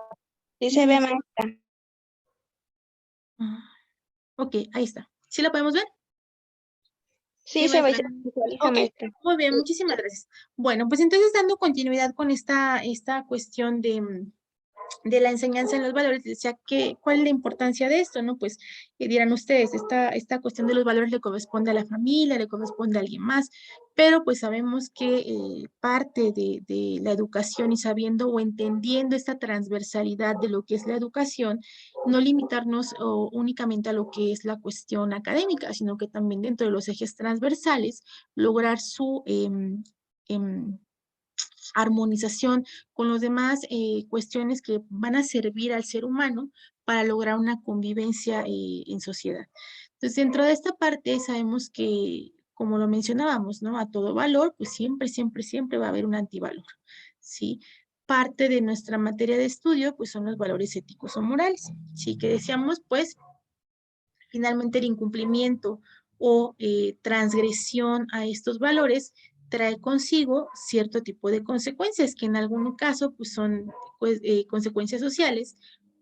Sí se ve, maestra. Ah, ok, ahí está. ¿Sí la podemos ver? Sí Sí, se ve, maestra. se visualiza, Ok, maestra. muy bien, muchísimas gracias. Bueno, pues entonces dando continuidad con esta cuestión de la enseñanza en los valores, decía que, ¿cuál es la importancia de esto? ¿No? Pues dirán ustedes, esta cuestión de los valores le corresponde a la familia, le corresponde a alguien más, pero pues sabemos que parte de la educación y sabiendo o entendiendo esta transversalidad de lo que es la educación, no limitarnos únicamente a lo que es la cuestión académica, sino que también dentro de los ejes transversales, lograr su armonización con los demás cuestiones que van a servir al ser humano para lograr una convivencia en sociedad. Entonces, dentro de esta parte sabemos que, como lo mencionábamos, ¿no? A todo valor, pues siempre, siempre, siempre va a haber un antivalor, ¿sí? Parte de nuestra materia de estudio, pues son los valores éticos o morales, ¿sí? Que decíamos, pues, finalmente el incumplimiento o transgresión a estos valores trae consigo cierto tipo de consecuencias, que en algún caso pues, son pues, consecuencias sociales,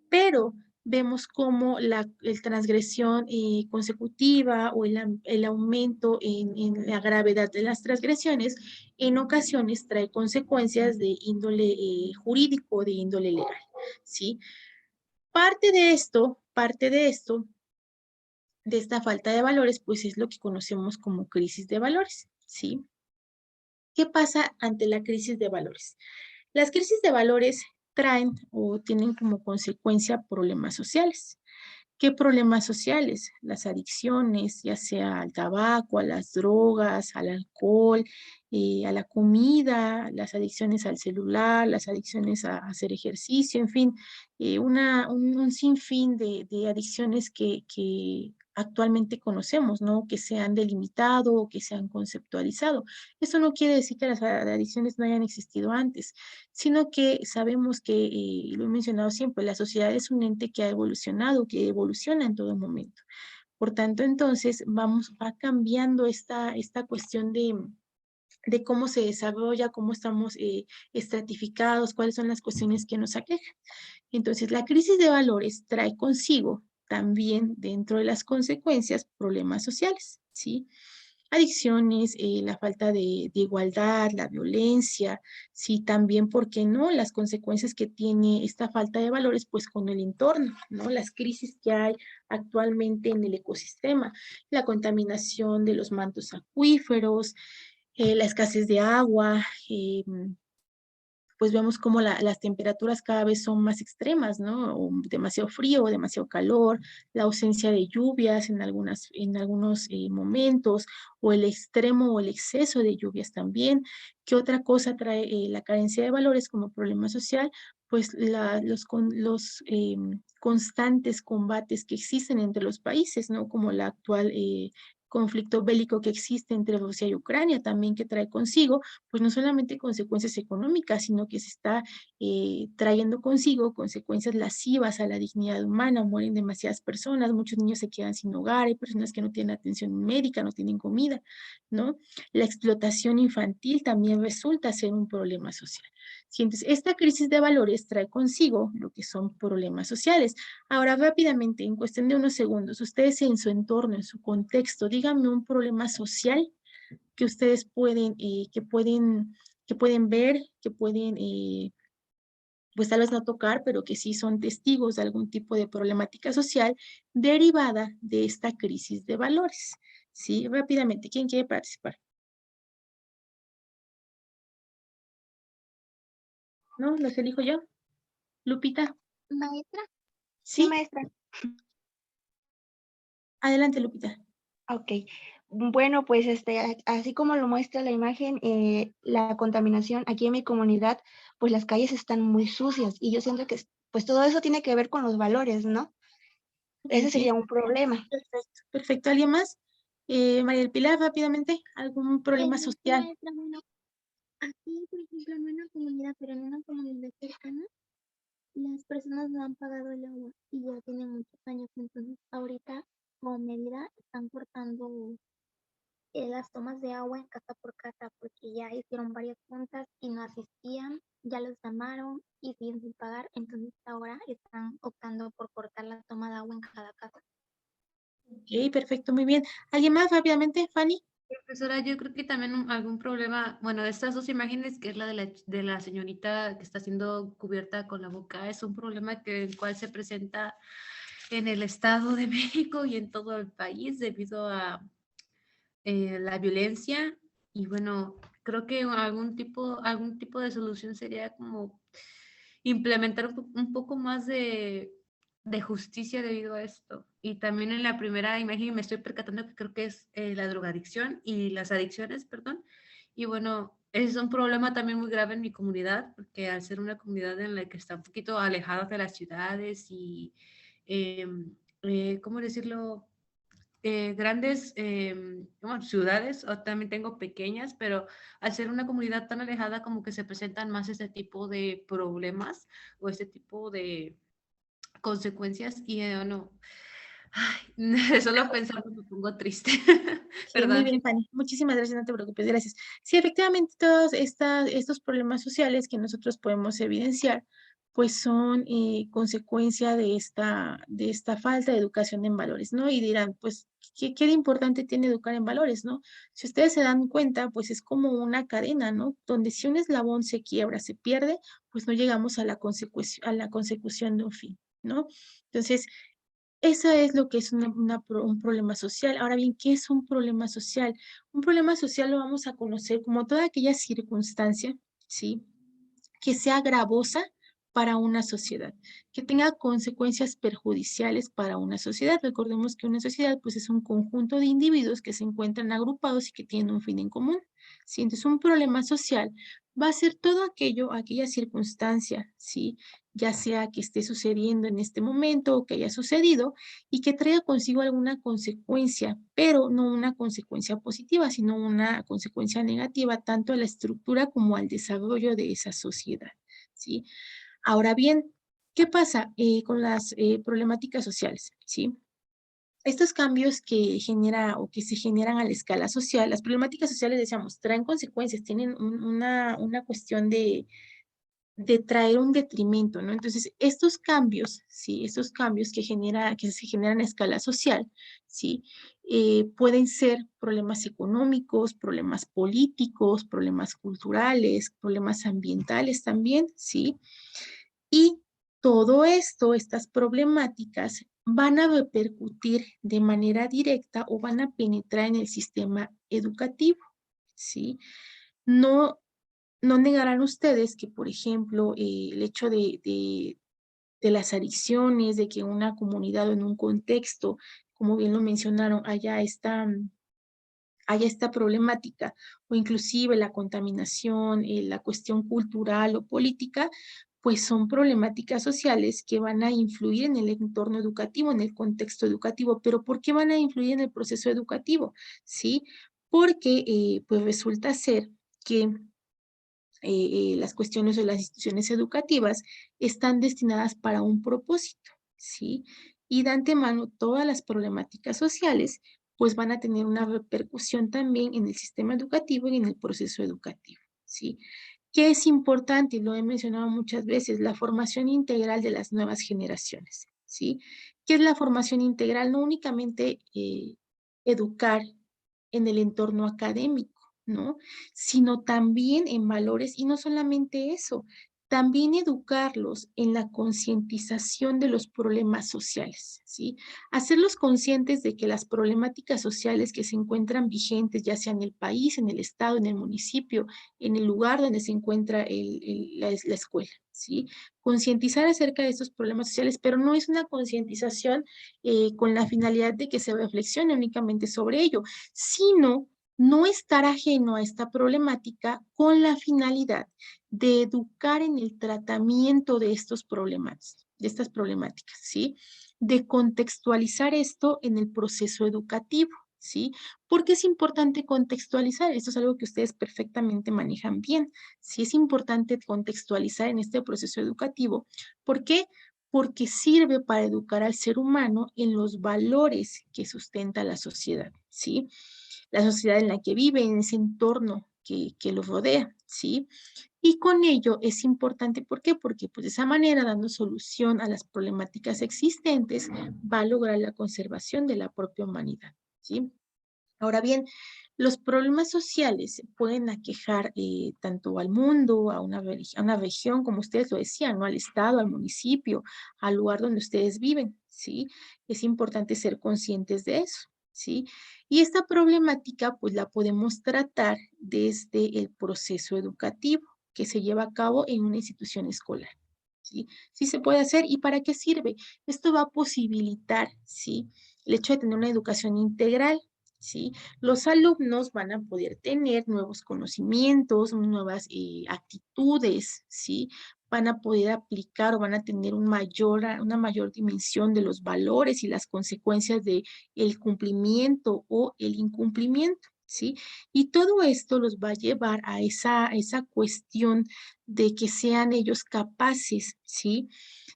pero vemos como la transgresión consecutiva o el aumento en la gravedad de las transgresiones en ocasiones trae consecuencias de índole jurídico, de índole legal, ¿sí? Parte de esto de esta falta de valores, pues es lo que conocemos como crisis de valores, ¿sí? ¿Qué pasa ante la crisis de valores? Las crisis de valores traen o tienen como consecuencia problemas sociales. ¿Qué problemas sociales? Las adicciones, ya sea al tabaco, a las drogas, al alcohol, a la comida, las adicciones al celular, las adicciones a hacer ejercicio, en fin, un sinfín de adicciones que actualmente conocemos, ¿no? Que se han delimitado o que se han conceptualizado. Eso no quiere decir que las adicciones no hayan existido antes, sino que sabemos que, y lo he mencionado siempre, la sociedad es un ente que ha evolucionado, que evoluciona en todo momento. Por tanto, entonces, va cambiando esta cuestión de cómo se desarrolla, cómo estamos estratificados, cuáles son las cuestiones que nos aquejan. Entonces, la crisis de valores trae consigo también dentro de las consecuencias problemas sociales, ¿sí? Adicciones, la falta de igualdad, la violencia, sí, también, ¿por qué no? Las consecuencias que tiene esta falta de valores, pues con el entorno, ¿no? Las crisis que hay actualmente en el ecosistema, la contaminación de los mantos acuíferos, la escasez de agua, pues vemos como las temperaturas cada vez son más extremas, ¿no? O demasiado frío o demasiado calor, la ausencia de lluvias en algunos momentos, o el extremo o el exceso de lluvias también. ¿Qué otra cosa trae la carencia de valores como problema social? Pues los constantes combates que existen entre los países, ¿no? Como la actual conflicto bélico que existe entre Rusia y Ucrania, también que trae consigo pues no solamente consecuencias económicas, sino que se está trayendo consigo consecuencias lascivas a la dignidad humana, mueren demasiadas personas, muchos niños se quedan sin hogar, hay personas que no tienen atención médica, no tienen comida, ¿no? La explotación infantil también resulta ser un problema social. Sí, entonces, esta crisis de valores trae consigo lo que son problemas sociales. Ahora, rápidamente, en cuestión de unos segundos, ustedes en su entorno, en su contexto, díganme un problema social que ustedes que pueden ver, que pueden, pues tal vez no tocar, pero que sí son testigos de algún tipo de problemática social derivada de esta crisis de valores. Sí, rápidamente, ¿quién quiere participar? ¿No? ¿Los elijo yo? Lupita, Maestra. Sí, ¿sí? maestra. Adelante, Lupita. Ok. Bueno, pues así como lo muestra la imagen, la contaminación aquí en mi comunidad, pues las calles están muy sucias y yo siento que pues todo eso tiene que ver con los valores, ¿no? Ese Ok, sería un problema. perfecto, perfecto. ¿Alguien más? María del Pilar, rápidamente, ¿algún problema social? Maestra, bueno, aquí, por ejemplo, no en una comunidad, pero en una comunidad cercana, las personas no han pagado el agua y ya tienen muchos años. Entonces, ahorita, como medida, están cortando las tomas de agua en casa por casa porque ya hicieron varias juntas y no asistían, ya los llamaron y siguen sin pagar. Entonces, ahora están optando por cortar la toma de agua en cada casa. Ok, perfecto, muy bien. ¿Alguien más rápidamente, Fanny? Profesora, yo creo que también algún problema, bueno, estas dos imágenes, que es la de la señorita que está siendo cubierta con la boca, es un problema el cual se presenta en el Estado de México y en todo el país debido a la violencia. Y bueno, creo que algún tipo de solución sería como implementar un poco más de justicia debido a esto. Y también en la primera imagen me estoy percatando que creo que es la drogadicción y las adicciones, perdón. Y bueno, es un problema también muy grave en mi comunidad, porque al ser una comunidad en la que está un poquito alejada de las ciudades y, ¿cómo decirlo? Grandes bueno, ciudades, o también tengo pequeñas, pero al ser una comunidad tan alejada como que se presentan más este tipo de problemas o este tipo de consecuencias y no, ay, solo pensando me pongo triste. Sí, muy Perdón. bien, Fanny. Muchísimas gracias, no te preocupes, gracias. Sí, efectivamente, todos estos problemas sociales que nosotros podemos evidenciar, pues son consecuencia de esta falta de educación en valores, ¿no? Y dirán, pues, ¿qué de importante tiene educar en valores, no? Si ustedes se dan cuenta, pues es como una cadena, ¿no? Donde si un eslabón se quiebra, se pierde, pues no llegamos a la consecución de un fin, ¿no? Entonces, esa es lo que es un problema social. Ahora bien, ¿qué es un problema social? Un problema social lo vamos a conocer como toda aquella circunstancia, ¿sí? Que sea gravosa para una sociedad, que tenga consecuencias perjudiciales para una sociedad. Recordemos que una sociedad, pues, es un conjunto de individuos que se encuentran agrupados y que tienen un fin en común, ¿sí? Entonces, un problema social va a ser todo aquella circunstancia, ¿sí? Ya sea que esté sucediendo en este momento o que haya sucedido y que traiga consigo alguna consecuencia, pero no una consecuencia positiva, sino una consecuencia negativa tanto a la estructura como al desarrollo de esa sociedad, ¿sí? Ahora bien, ¿qué pasa con las problemáticas sociales, sí? Estos cambios que genera o que se generan a la escala social, las problemáticas sociales, decíamos, traen consecuencias, tienen una cuestión de traer un detrimento, ¿no? Entonces, estos cambios, ¿sí? Estos cambios que se generan a escala social, ¿sí? Pueden ser problemas económicos, problemas políticos, problemas culturales, problemas ambientales también, ¿sí? Y todo esto, estas problemáticas, van a repercutir de manera directa o van a penetrar en el sistema educativo, ¿sí? No, no negarán ustedes que, por ejemplo, el hecho de las adicciones, de que una comunidad o en un contexto, como bien lo mencionaron, haya esta problemática, o inclusive la contaminación, la cuestión cultural o política, pues son problemáticas sociales que van a influir en el entorno educativo, en el contexto educativo. ¿Pero por qué van a influir en el proceso educativo? ¿Sí? Porque pues resulta ser que las cuestiones o las instituciones educativas están destinadas para un propósito, ¿sí? Y de antemano todas las problemáticas sociales pues van a tener una repercusión también en el sistema educativo y en el proceso educativo, ¿sí? ¿Qué es importante? Y lo he mencionado muchas veces, la formación integral de las nuevas generaciones, ¿sí? ¿Qué es la formación integral? No únicamente educar en el entorno académico, ¿no? Sino también en valores, y no solamente eso, también educarlos en la concientización de los problemas sociales, ¿sí? Hacerlos conscientes de que las problemáticas sociales que se encuentran vigentes, ya sea en el país, en el estado, en el municipio, en el lugar donde se encuentra la escuela, ¿sí? Concientizar acerca de estos problemas sociales, pero no es una concientización con la finalidad de que se reflexione únicamente sobre ello, sino no estar ajeno a esta problemática con la finalidad de educar en el tratamiento de estos problemas, de estas problemáticas, ¿sí? De contextualizar esto en el proceso educativo, ¿sí? Porque es importante contextualizar, esto es algo que ustedes perfectamente manejan bien, sí es importante contextualizar en este proceso educativo. ¿Por qué? Porque sirve para educar al ser humano en los valores que sustenta la sociedad, ¿sí? La sociedad en la que vive, en ese entorno que lo rodea, ¿sí? Y con ello es importante, ¿por qué? Porque pues de esa manera, dando solución a las problemáticas existentes, va a lograr la conservación de la propia humanidad, ¿sí? Ahora bien, los problemas sociales pueden aquejar tanto al mundo, a una región, como ustedes lo decían, ¿no? Al estado, al municipio, al lugar donde ustedes viven, ¿sí? Es importante ser conscientes de eso, ¿sí? Y esta problemática, pues la podemos tratar desde el proceso educativo que se lleva a cabo en una institución escolar, ¿sí? Sí se puede hacer. ¿Y para qué sirve? Esto va a posibilitar, ¿sí? El hecho de tener una educación integral, ¿sí? Los alumnos van a poder tener nuevos conocimientos, nuevas actitudes, ¿sí? Van a poder aplicar o van a tener una mayor dimensión de los valores y las consecuencias de el cumplimiento o el incumplimiento, ¿sí? Y todo esto los va a llevar a esa cuestión de que sean ellos capaces, ¿sí?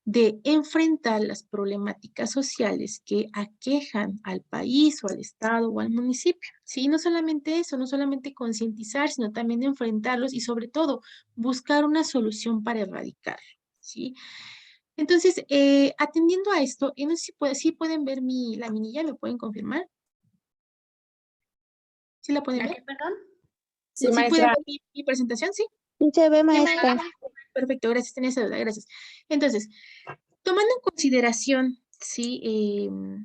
De enfrentar las problemáticas sociales que aquejan al país o al estado o al municipio. Sí, no solamente eso, no solamente concientizar, sino también enfrentarlos y sobre todo buscar una solución para erradicarlo. ¿Sí? Entonces, atendiendo a esto, no sé si pueden ver la minilla, ¿me pueden confirmar? ¿Sí la pueden ¿La ver? qué, perdón? ¿Sí pueden ver mi presentación? ¿Sí? Sí se ve, Sí, maestra. perfecto, gracias, tenía esa duda, gracias. Entonces, tomando en consideración, ¿sí?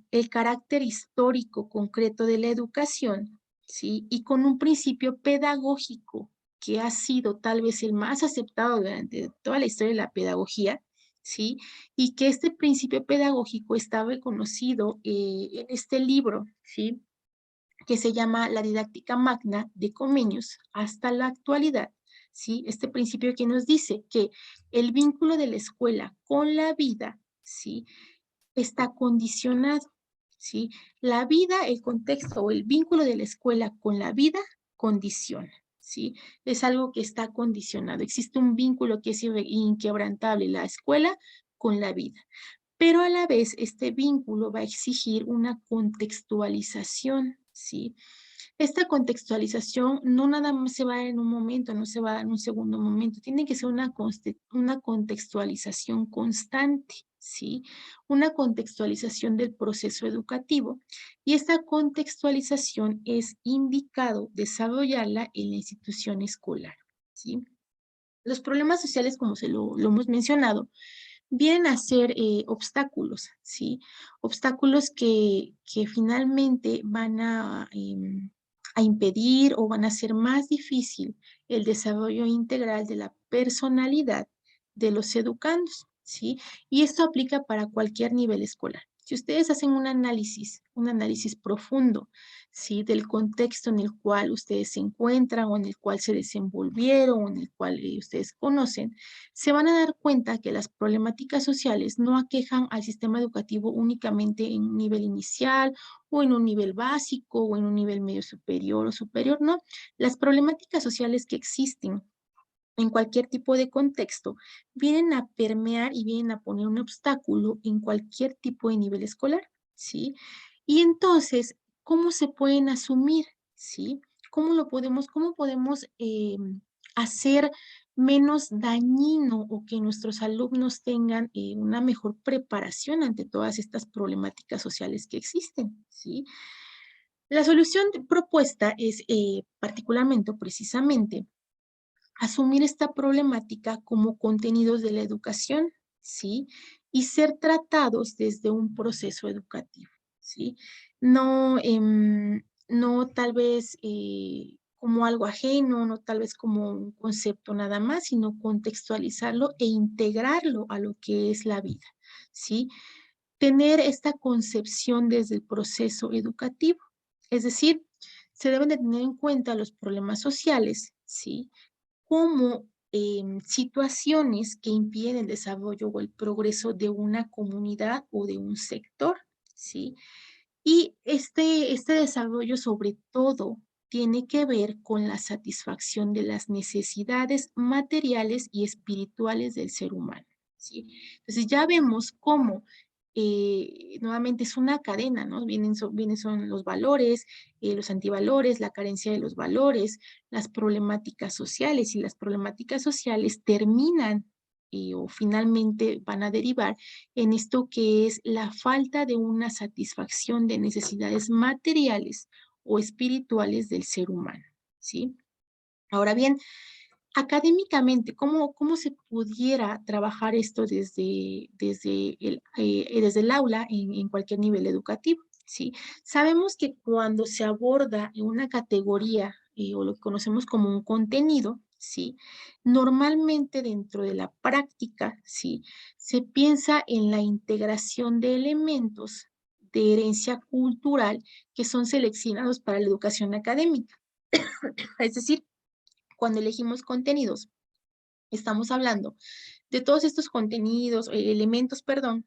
El carácter histórico concreto de la educación, ¿sí? Y con un principio pedagógico que ha sido tal vez el más aceptado durante toda la historia de la pedagogía, ¿sí? Y que este principio pedagógico está reconocido en este libro, ¿sí? Que se llama La Didáctica Magna de Comenius hasta la actualidad, ¿sí? Este principio que nos dice que el vínculo de la escuela con la vida, ¿sí? Está condicionado, ¿sí? La vida, el contexto o el vínculo de la escuela con la vida condiciona, ¿sí? Es algo que está condicionado. Existe un vínculo que es inquebrantable, la escuela con la vida. Pero a la vez este vínculo va a exigir una contextualización, ¿sí? Esta contextualización no nada más se va a dar en un momento, no se va a dar en un segundo momento, tiene que ser una contextualización constante, ¿sí? Una contextualización del proceso educativo y esta contextualización es indicado desarrollarla en la institución escolar, ¿sí? Los problemas sociales, como lo hemos mencionado, vienen a ser obstáculos, ¿sí? Obstáculos que finalmente van a impedir o van a hacer más difícil el desarrollo integral de la personalidad de los educandos, ¿sí? Y esto aplica para cualquier nivel escolar. Si ustedes hacen un análisis profundo, ¿sí? Del contexto en el cual ustedes se encuentran o en el cual se desenvolvieron o en el cual ustedes conocen, se van a dar cuenta que las problemáticas sociales no aquejan al sistema educativo únicamente en un nivel inicial o en un nivel básico o en un nivel medio superior o superior, no. Las problemáticas sociales que existen en cualquier tipo de contexto vienen a permear y vienen a poner un obstáculo en cualquier tipo de nivel escolar, ¿sí? Y entonces, ¿cómo se pueden asumir? ¿Sí? ¿Cómo podemos hacer menos dañino o que nuestros alumnos tengan una mejor preparación ante todas estas problemáticas sociales que existen? ¿Sí? La solución propuesta es particularmente, precisamente, asumir esta problemática como contenidos de la educación, ¿sí? Y ser tratados desde un proceso educativo, ¿sí? No, no tal vez como algo ajeno, no tal vez como un concepto nada más, sino contextualizarlo e integrarlo a lo que es la vida, ¿sí? Tener esta concepción desde el proceso educativo, es decir, se deben de tener en cuenta los problemas sociales, ¿sí? Como situaciones que impiden el desarrollo o el progreso de una comunidad o de un sector, ¿sí? Y este desarrollo sobre todo tiene que ver con la satisfacción de las necesidades materiales y espirituales del ser humano, ¿sí? Entonces ya vemos cómo nuevamente es una cadena, ¿no? Vienen son los valores, los antivalores, la carencia de los valores, las problemáticas sociales, y las problemáticas sociales terminan o finalmente van a derivar en esto que es la falta de una satisfacción de necesidades materiales o espirituales del ser humano, ¿sí? Ahora bien, académicamente, ¿cómo se pudiera trabajar esto desde el aula en cualquier nivel educativo? ¿Sí? Sabemos que cuando se aborda en una categoría o lo que conocemos como un contenido, ¿sí? Normalmente dentro de la práctica, ¿sí? Se piensa en la integración de elementos de herencia cultural que son seleccionados para la educación académica. Es decir, cuando elegimos contenidos, estamos hablando de todos estos contenidos, elementos, perdón,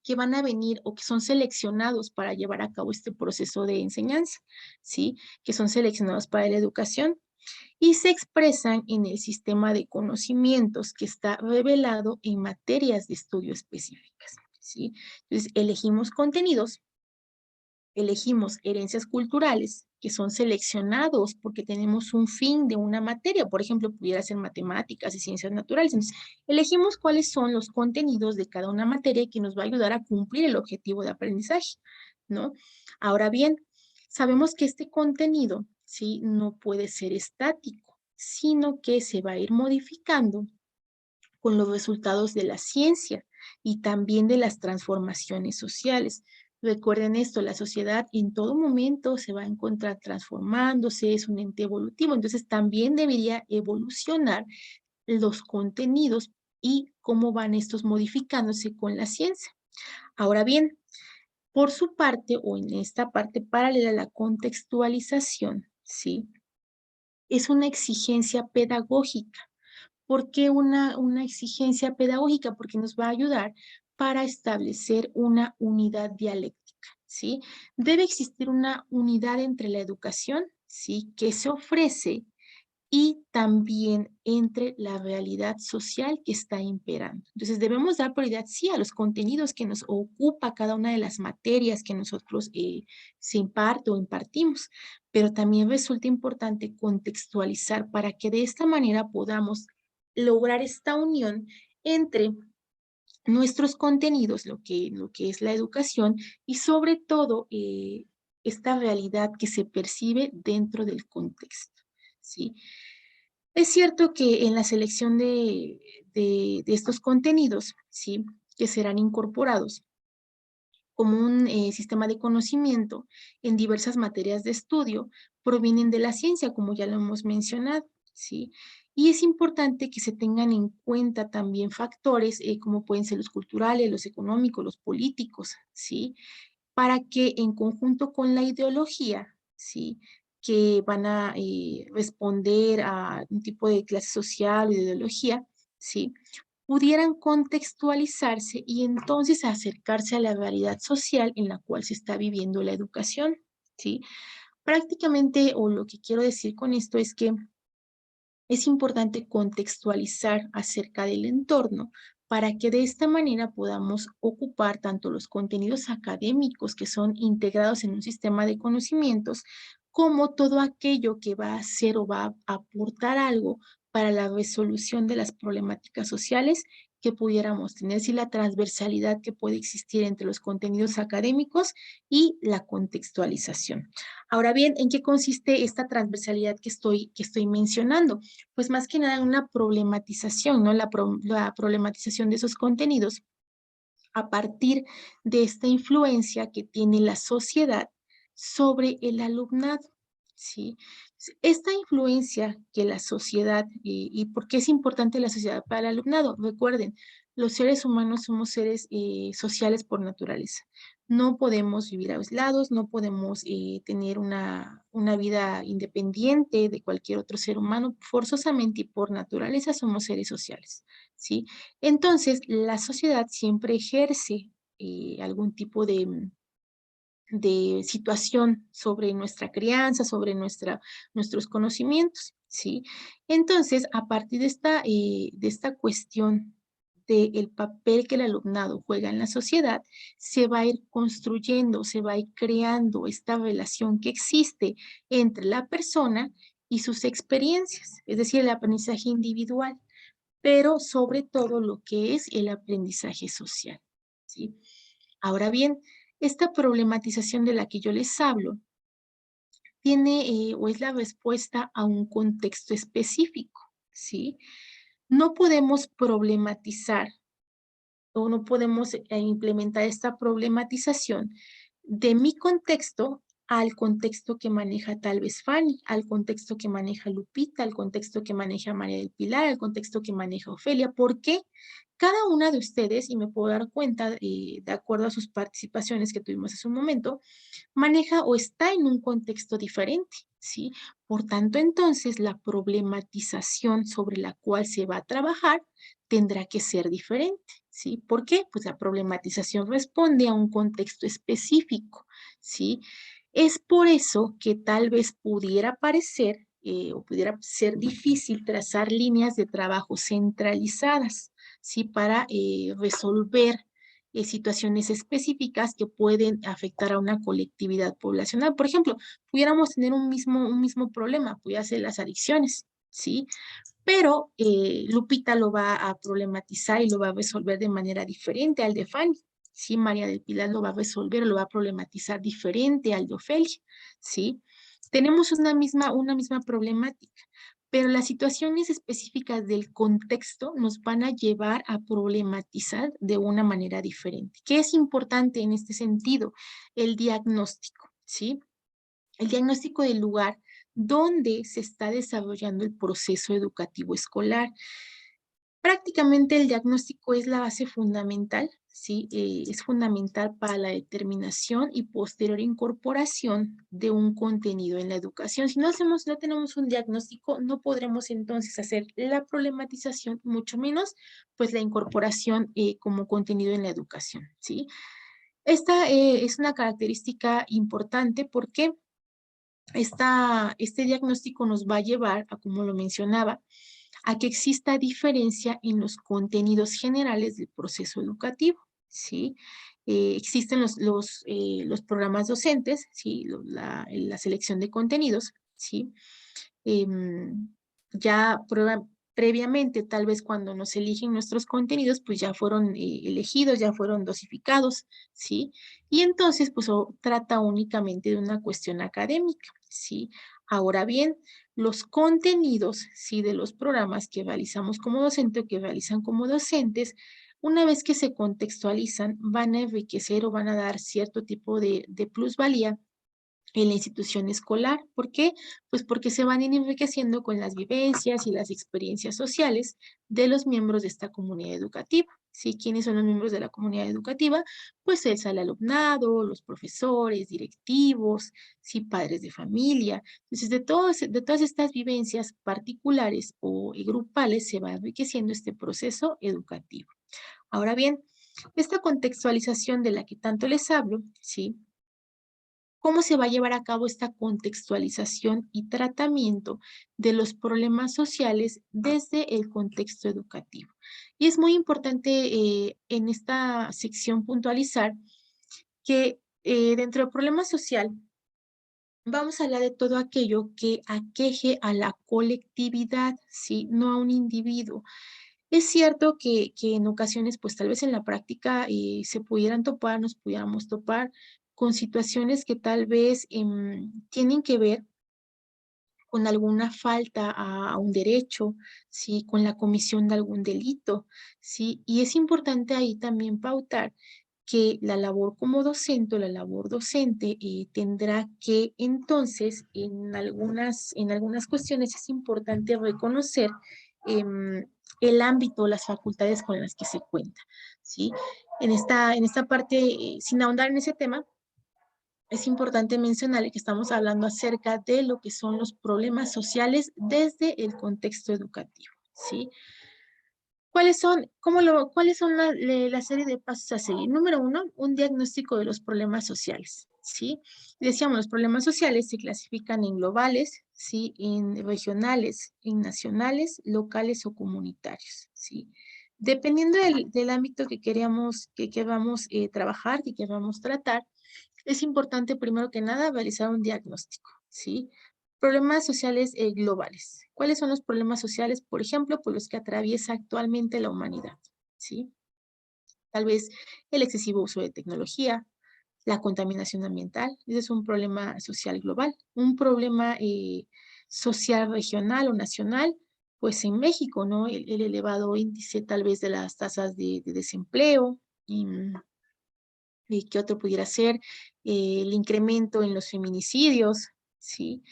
que van a venir o que son seleccionados para llevar a cabo este proceso de enseñanza, ¿sí? Que son seleccionados para la educación y se expresan en el sistema de conocimientos que está revelado en materias de estudio específicas, ¿sí? Entonces, elegimos contenidos, elegimos herencias culturales que son seleccionados porque tenemos un fin de una materia, por ejemplo, pudiera ser matemáticas y ciencias naturales. Entonces, elegimos cuáles son los contenidos de cada una materia que nos va a ayudar a cumplir el objetivo de aprendizaje, ¿no? Ahora bien, sabemos que este contenido, ¿sí? No puede ser estático, sino que se va a ir modificando con los resultados de la ciencia y también de las transformaciones sociales. Recuerden esto, la sociedad en todo momento se va a encontrar transformándose, es un ente evolutivo, entonces también debería evolucionar los contenidos y cómo van estos modificándose con la ciencia. Ahora bien, por su parte o en esta parte paralela a la contextualización, ¿sí? Es una exigencia pedagógica. ¿Por qué una exigencia pedagógica? Porque nos va a ayudar para establecer una unidad dialéctica, ¿sí? Debe existir una unidad entre la educación, ¿sí? Que se ofrece y también entre la realidad social que está imperando. Entonces debemos dar prioridad, sí, a los contenidos que nos ocupa cada una de las materias que nosotros se imparte o impartimos, pero también resulta importante contextualizar para que de esta manera podamos lograr esta unión entre nuestros contenidos, lo que es la educación y sobre todo esta realidad que se percibe dentro del contexto, ¿sí? Es cierto que en la selección de estos contenidos, ¿sí? Que serán incorporados como un sistema de conocimiento en diversas materias de estudio, provienen de la ciencia, como ya lo hemos mencionado, ¿sí? Y es importante que se tengan en cuenta también factores como pueden ser los culturales, los económicos, los políticos, ¿sí? Para que en conjunto con la ideología, ¿sí? Que van a responder a un tipo de clase social o de ideología, ¿sí? Pudieran contextualizarse y entonces acercarse a la realidad social en la cual se está viviendo la educación, ¿sí? Prácticamente, o lo que quiero decir con esto es que es importante contextualizar acerca del entorno para que de esta manera podamos ocupar tanto los contenidos académicos que son integrados en un sistema de conocimientos, como todo aquello que va a hacer o va a aportar algo para la resolución de las problemáticas sociales que pudiéramos tener, sí, la transversalidad que puede existir entre los contenidos académicos y la contextualización. Ahora bien, ¿en qué consiste esta transversalidad que estoy mencionando? Pues más que nada en una problematización, ¿no? La problematización de esos contenidos a partir de esta influencia que tiene la sociedad sobre el alumnado, ¿sí? Esta influencia que la sociedad, y por qué es importante la sociedad para el alumnado, recuerden, los seres humanos somos seres sociales por naturaleza. No podemos vivir aislados, no podemos tener una vida independiente de cualquier otro ser humano, forzosamente y por naturaleza somos seres sociales, ¿sí? Entonces, la sociedad siempre ejerce algún tipo de situación sobre nuestra crianza, sobre nuestros conocimientos, ¿sí? Entonces, a partir de esta cuestión del papel que el alumnado juega en la sociedad, se va a ir construyendo, se va a ir creando esta relación que existe entre la persona y sus experiencias, es decir, el aprendizaje individual, pero sobre todo lo que es el aprendizaje social, ¿sí? Ahora bien, esta problematización de la que yo les hablo tiene o es la respuesta a un contexto específico, ¿sí? No podemos problematizar o no podemos implementar esta problematización de mi contexto al contexto que maneja tal vez Fanny, al contexto que maneja Lupita, al contexto que maneja María del Pilar, al contexto que maneja Ofelia. ¿Por qué? Cada una de ustedes, y me puedo dar cuenta de acuerdo a sus participaciones que tuvimos hace un momento, maneja o está en un contexto diferente, ¿sí? Por tanto, entonces, la problematización sobre la cual se va a trabajar tendrá que ser diferente, ¿sí? ¿Por qué? Pues la problematización responde a un contexto específico, ¿sí? Es por eso que tal vez pudiera parecer o pudiera ser difícil trazar líneas de trabajo centralizadas, ¿sí? Para resolver situaciones específicas que pueden afectar a una colectividad poblacional. Por ejemplo, pudiéramos tener un mismo problema, pudiera ser las adicciones, ¿sí? Pero Lupita lo va a problematizar y lo va a resolver de manera diferente al de Fanny, ¿sí? María del Pilar lo va a resolver o lo va a problematizar diferente al de Ofelia, ¿sí? Tenemos una misma problemática, pero las situaciones específicas del contexto nos van a llevar a problematizar de una manera diferente. ¿Qué es importante en este sentido? El diagnóstico, ¿sí? El diagnóstico del lugar donde se está desarrollando el proceso educativo escolar. Prácticamente el diagnóstico es la base fundamental, ¿sí? Es fundamental para la determinación y posterior incorporación de un contenido en la educación. Si no tenemos un diagnóstico, no podremos entonces hacer la problematización, mucho menos pues la incorporación como contenido en la educación, ¿sí? Esta es una característica importante porque este diagnóstico nos va a llevar, a como lo mencionaba, a que exista diferencia en los contenidos generales del proceso educativo, ¿sí? Existen los programas docentes, ¿sí? La selección de contenidos, ¿sí? Ya previamente, tal vez cuando nos eligen nuestros contenidos, pues ya fueron elegidos, ya fueron dosificados, ¿sí? Y entonces, pues trata únicamente de una cuestión académica, ¿sí? Ahora bien, los contenidos, ¿sí? De los programas que realizamos como docente o que realizan como docentes, una vez que se contextualizan, van a enriquecer o van a dar cierto tipo de plusvalía en la institución escolar. ¿Por qué? Pues porque se van a ir enriqueciendo con las vivencias y las experiencias sociales de los miembros de esta comunidad educativa. ¿Sí? ¿Quiénes son los miembros de la comunidad educativa? Pues es el alumnado, los profesores, directivos, ¿sí? Padres de familia. Entonces, de todas estas vivencias particulares o grupales se va enriqueciendo este proceso educativo. Ahora bien, esta contextualización de la que tanto les hablo, ¿sí? ¿Cómo se va a llevar a cabo esta contextualización y tratamiento de los problemas sociales desde el contexto educativo? Y es muy importante en esta sección puntualizar que dentro del problema social vamos a hablar de todo aquello que aqueje a la colectividad, ¿sí? No a un individuo. Es cierto que en ocasiones, pues tal vez en la práctica se pudieran topar, nos pudiéramos topar con situaciones que tal vez tienen que ver con alguna falta a un derecho, ¿sí? Con la comisión de algún delito, ¿sí? Y es importante ahí también pautar que la labor como docente o la labor docente tendrá que entonces en algunas cuestiones es importante reconocer el ámbito, las facultades con las que se cuenta, ¿sí? En esta parte, sin ahondar en ese tema, es importante mencionar que estamos hablando acerca de lo que son los problemas sociales desde el contexto educativo, ¿sí? ¿Cuáles son la serie de pasos a seguir? Número uno, un diagnóstico de los problemas sociales, ¿sí? Decíamos, los problemas sociales se clasifican en globales, ¿sí? En regionales, en nacionales, locales o comunitarios, ¿sí? Dependiendo del ámbito que queramos trabajar, que queramos tratar, es importante primero que nada realizar un diagnóstico, ¿sí? Problemas sociales globales. ¿Cuáles son los problemas sociales, por ejemplo, por los que atraviesa actualmente la humanidad? ¿Sí? Tal vez el excesivo uso de tecnología, la contaminación ambiental, ese es un problema social global. Un problema social regional o nacional, pues en México, ¿no? El elevado índice tal vez de las tasas de desempleo, ¿qué otro pudiera ser? El incremento en los feminicidios, ¿sí?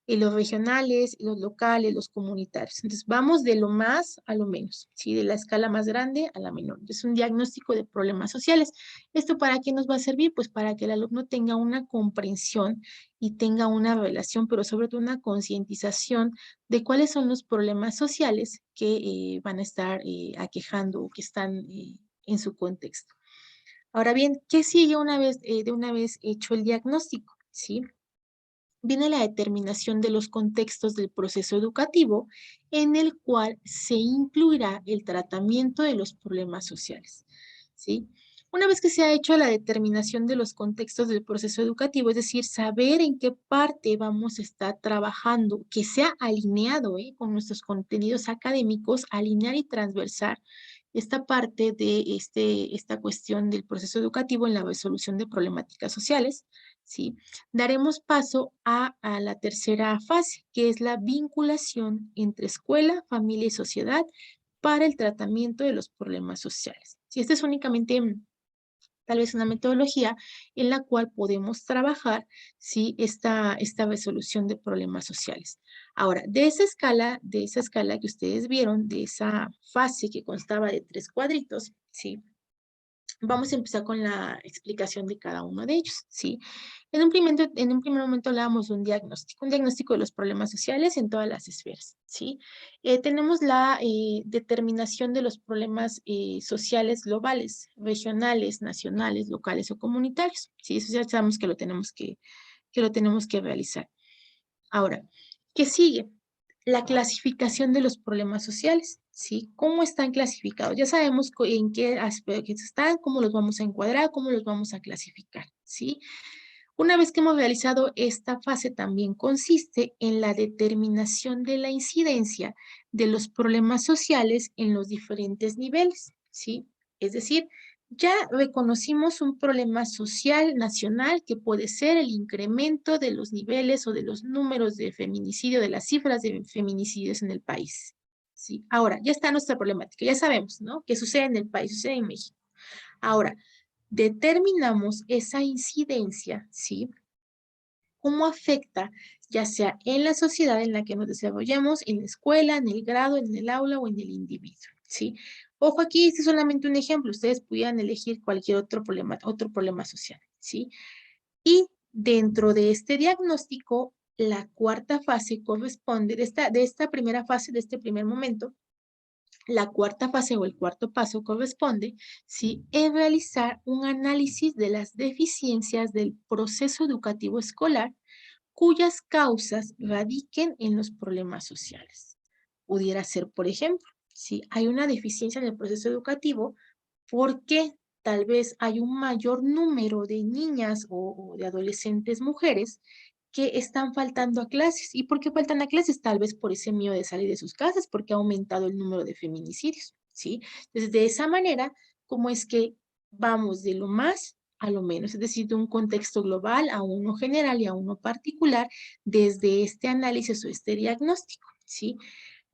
En los regionales, los locales, los comunitarios. Entonces, vamos de lo más a lo menos, ¿sí? De la escala más grande a la menor. Es un diagnóstico de problemas sociales. ¿Esto para qué nos va a servir? Pues para que el alumno tenga una comprensión y tenga una relación, pero sobre todo una concientización de cuáles son los problemas sociales que van a estar aquejando o que están en su contexto. Ahora bien, ¿qué sigue de una vez hecho el diagnóstico? ¿Sí? Viene la determinación de los contextos del proceso educativo en el cual se incluirá el tratamiento de los problemas sociales. ¿Sí? Una vez que se ha hecho la determinación de los contextos del proceso educativo, es decir, saber en qué parte vamos a estar trabajando, que sea alineado con nuestros contenidos académicos, alinear y transversar esta parte de esta cuestión del proceso educativo en la resolución de problemáticas sociales, ¿sí? Daremos paso a la tercera fase, que es la vinculación entre escuela, familia y sociedad para el tratamiento de los problemas sociales. Si esta es únicamente tal vez una metodología en la cual podemos trabajar, ¿sí? esta resolución de problemas sociales. Ahora, de esa escala que ustedes vieron, de esa fase que constaba de 3 cuadritos, ¿sí? Vamos a empezar con la explicación de cada uno de ellos, ¿sí? En un primer momento hablábamos de un diagnóstico de los problemas sociales en todas las esferas, ¿sí? Tenemos la determinación de los problemas sociales globales, regionales, nacionales, locales o comunitarios, ¿sí? Eso ya sabemos que lo tenemos que realizar. Ahora, ¿qué sigue? La clasificación de los problemas sociales, ¿sí? ¿Cómo están clasificados? Ya sabemos en qué aspectos están, cómo los vamos a encuadrar, cómo los vamos a clasificar, ¿sí? Una vez que hemos realizado esta fase, también consiste en la determinación de la incidencia de los problemas sociales en los diferentes niveles, ¿sí? Es decir, ya reconocimos un problema social nacional que puede ser el incremento de los niveles o de los números de feminicidio, de las cifras de feminicidios en el país, ¿sí? Ahora, ya está nuestra problemática, ya sabemos, ¿no? ¿Qué sucede en el país? Sucede en México. Ahora, determinamos esa incidencia, ¿sí? ¿Cómo afecta, ya sea en la sociedad en la que nos desarrollamos, en la escuela, en el grado, en el aula o en el individuo, ¿sí? Ojo aquí, este es solamente un ejemplo. Ustedes pudieran elegir cualquier otro problema social, ¿sí? Y dentro de este diagnóstico, la cuarta fase corresponde, de esta primera fase, de este primer momento, la cuarta fase o el cuarto paso corresponde, ¿sí? En realizar un análisis de las deficiencias del proceso educativo escolar cuyas causas radiquen en los problemas sociales. Pudiera ser, por ejemplo, si hay una deficiencia en el proceso educativo, ¿por qué tal vez hay un mayor número de niñas o de adolescentes mujeres que están faltando a clases? ¿Y por qué faltan a clases? Tal vez por ese miedo de salir de sus casas, porque ha aumentado el número de feminicidios, ¿sí? Entonces, de esa manera, ¿cómo es que vamos de lo más a lo menos? Es decir, de un contexto global a uno general y a uno particular desde este análisis o este diagnóstico, ¿sí?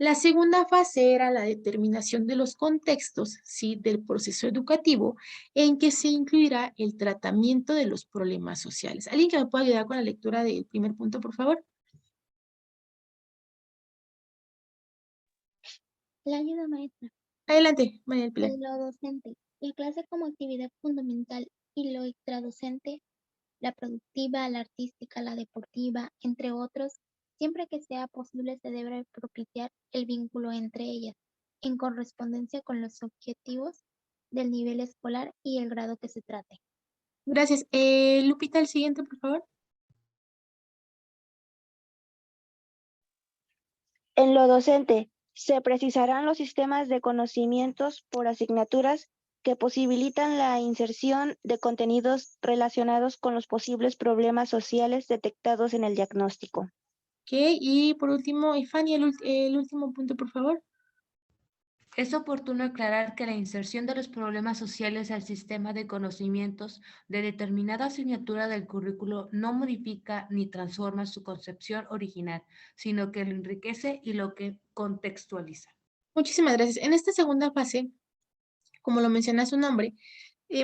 La segunda fase era la determinación de los contextos, ¿sí?, del proceso educativo, en que se incluirá el tratamiento de los problemas sociales. ¿Alguien que me pueda ayudar con la lectura del primer punto, por favor? La ayuda maestra. Adelante, María del Pilar. En lo docente, la clase como actividad fundamental y lo extradocente, la productiva, la artística, la deportiva, entre otros, siempre que sea posible se debe propiciar el vínculo entre ellas, en correspondencia con los objetivos del nivel escolar y el grado que se trate. Gracias. Lupita, el siguiente, por favor. En lo docente, se precisarán los sistemas de conocimientos por asignaturas que posibilitan la inserción de contenidos relacionados con los posibles problemas sociales detectados en el diagnóstico. Ok, y por último, Fanny, el último punto, por favor. Es oportuno aclarar que la inserción de los problemas sociales al sistema de conocimientos de determinada asignatura del currículo no modifica ni transforma su concepción original, sino que lo enriquece y lo que contextualiza. Muchísimas gracias. En esta segunda fase, como lo menciona su nombre,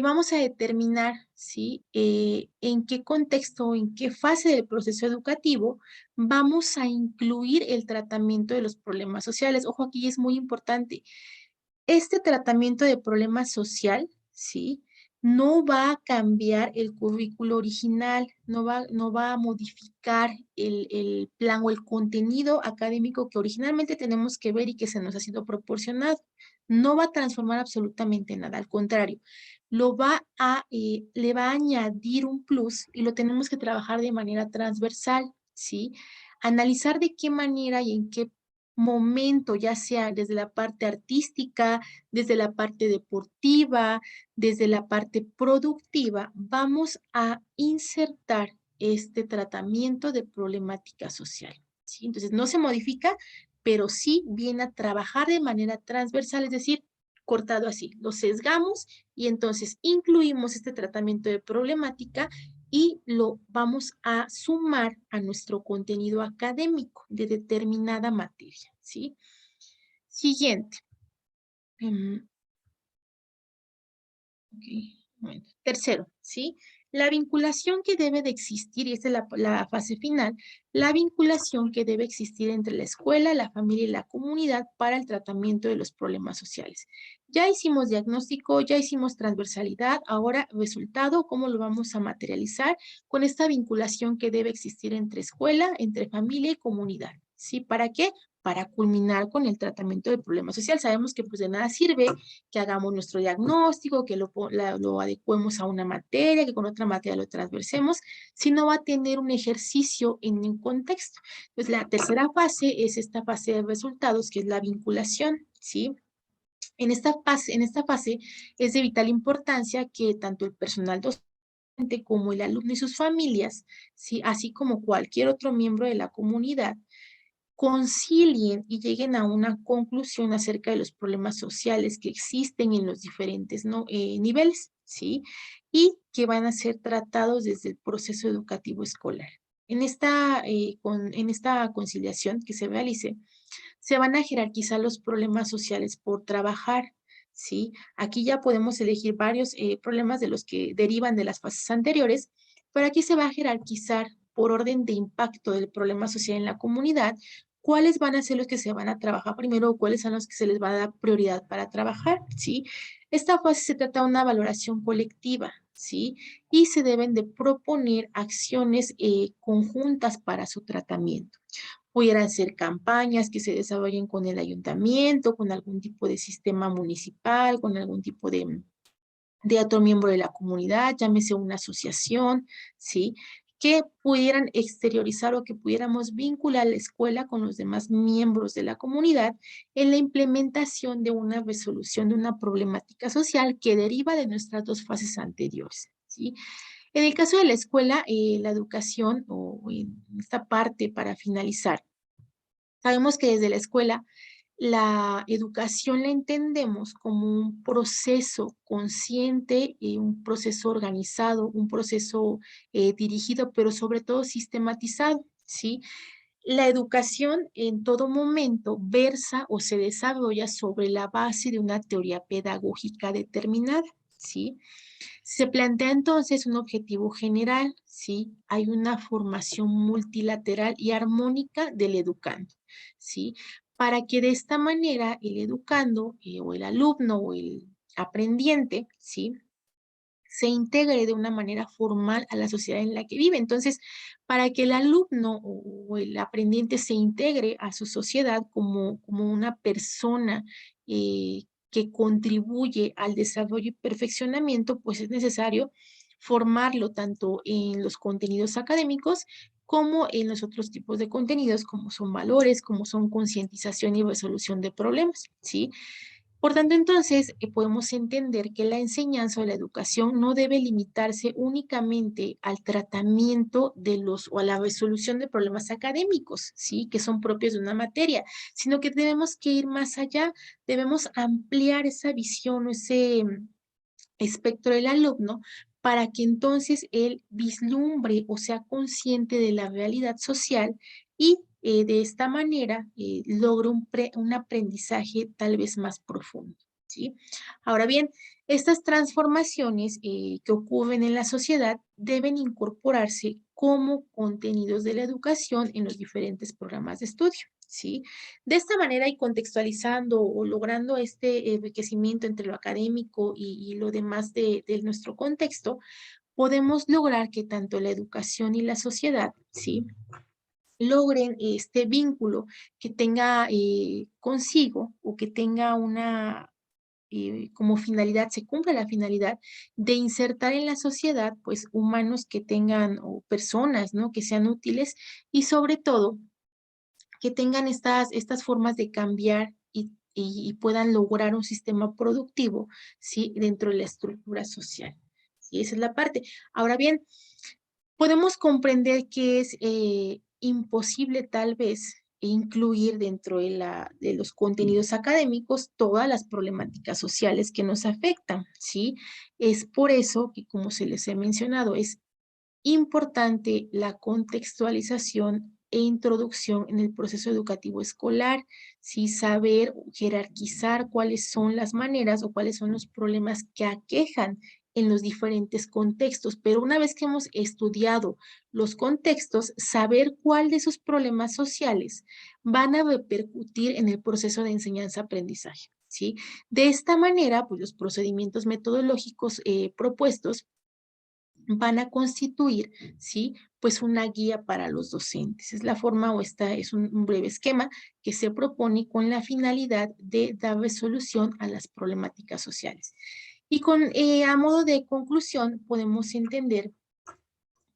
vamos a determinar, ¿sí?, en qué contexto, en qué fase del proceso educativo vamos a incluir el tratamiento de los problemas sociales. Ojo, aquí es muy importante. Este tratamiento de problema social, ¿sí?, no va a cambiar el currículo original, no va a modificar el plan o el contenido académico que originalmente tenemos que ver y que se nos ha sido proporcionado. No va a transformar absolutamente nada, al contrario, le va a añadir un plus y lo tenemos que trabajar de manera transversal, ¿sí? Analizar de qué manera y en qué momento, ya sea desde la parte artística, desde la parte deportiva, desde la parte productiva, vamos a insertar este tratamiento de problemática social, ¿sí? Entonces, no se modifica, pero sí viene a trabajar de manera transversal, es decir, cortado así, lo sesgamos y entonces incluimos este tratamiento de problemática y lo vamos a sumar a nuestro contenido académico de determinada materia, ¿sí? Siguiente. Ok, un momento. Tercero, ¿sí? La vinculación que debe de existir, y esta es la fase final, la vinculación que debe existir entre la escuela, la familia y la comunidad para el tratamiento de los problemas sociales. Ya hicimos diagnóstico, ya hicimos transversalidad, ahora resultado, ¿cómo lo vamos a materializar? Con esta vinculación que debe existir entre escuela, entre familia y comunidad, ¿sí? ¿Para qué? Para culminar con el tratamiento del problema social. Sabemos que pues de nada sirve que hagamos nuestro diagnóstico, que lo adecuemos a una materia, que con otra materia lo transversemos, si no va a tener un ejercicio en un contexto. Entonces, la tercera fase es esta fase de resultados, que es la vinculación, ¿sí? En esta fase es de vital importancia que tanto el personal docente como el alumno y sus familias, ¿sí?, así como cualquier otro miembro de la comunidad, concilien y lleguen a una conclusión acerca de los problemas sociales que existen en los diferentes niveles, ¿sí? Y que van a ser tratados desde el proceso educativo escolar. En esta conciliación que se realice, se van a jerarquizar los problemas sociales por trabajar, ¿sí? Aquí ya podemos elegir varios problemas de los que derivan de las fases anteriores, pero aquí se va a jerarquizar por orden de impacto del problema social en la comunidad, cuáles van a ser los que se van a trabajar primero o cuáles son los que se les va a dar prioridad para trabajar, ¿sí? Esta fase se trata de una valoración colectiva, ¿sí? Y se deben de proponer acciones conjuntas para su tratamiento. Pudieran ser campañas que se desarrollen con el ayuntamiento, con algún tipo de sistema municipal, con algún tipo de otro miembro de la comunidad, llámese una asociación, ¿sí? Que pudieran exteriorizar o que pudiéramos vincular la escuela con los demás miembros de la comunidad en la implementación de una resolución de una problemática social que deriva de nuestras dos fases anteriores, ¿sí? En el caso de la escuela, la educación o en esta parte para finalizar, sabemos que desde la escuela la educación la entendemos como un proceso consciente, un proceso organizado, un proceso dirigido, pero sobre todo sistematizado, ¿sí? La educación en todo momento versa o se desarrolla sobre la base de una teoría pedagógica determinada, ¿sí? Se plantea entonces un objetivo general, ¿sí? Hay una formación multilateral y armónica del educando, ¿sí? Para que de esta manera el educando o el alumno o el aprendiente, ¿sí? Se integre de una manera formal a la sociedad en la que vive. Entonces, para que el alumno o el aprendiente se integre a su sociedad como una persona que contribuye al desarrollo y perfeccionamiento, pues es necesario formarlo tanto en los contenidos académicos como en los otros tipos de contenidos, como son valores, como son concientización y resolución de problemas, ¿sí? Por tanto, entonces, podemos entender que la enseñanza o la educación no debe limitarse únicamente al tratamiento de los o a la resolución de problemas académicos, ¿sí? Que son propios de una materia, sino que tenemos que ir más allá, debemos ampliar esa visión o ese espectro del alumno para que entonces él vislumbre o sea consciente de la realidad social y de esta manera logre un aprendizaje tal vez más profundo, ¿sí? Ahora bien, estas transformaciones que ocurren en la sociedad deben incorporarse como contenidos de la educación en los diferentes programas de estudio, ¿sí? De esta manera y contextualizando o logrando este enriquecimiento entre lo académico y lo demás de nuestro contexto, podemos lograr que tanto la educación y la sociedad, ¿sí? Logren este vínculo que tenga consigo o que tenga una, como finalidad, se cumpla la finalidad de insertar en la sociedad, pues, humanos que tengan, o personas, ¿no? Que sean útiles y sobre todo que tengan estas formas de cambiar y puedan lograr un sistema productivo, ¿sí? Dentro de la estructura social. ¿Sí? Esa es la parte. Ahora bien, podemos comprender que es imposible tal vez incluir dentro de los contenidos académicos todas las problemáticas sociales que nos afectan, ¿sí? Es por eso que, como se les he mencionado, es importante la contextualización e introducción en el proceso educativo escolar, ¿sí? Saber jerarquizar cuáles son las maneras o cuáles son los problemas que aquejan en los diferentes contextos, pero una vez que hemos estudiado los contextos, saber cuál de esos problemas sociales van a repercutir en el proceso de enseñanza-aprendizaje, ¿sí? De esta manera, pues los procedimientos metodológicos propuestos van a constituir, ¿sí? Pues una guía para los docentes. Es la forma o esta es un breve esquema que se propone con la finalidad de dar resolución a las problemáticas sociales. Y a modo de conclusión, podemos entender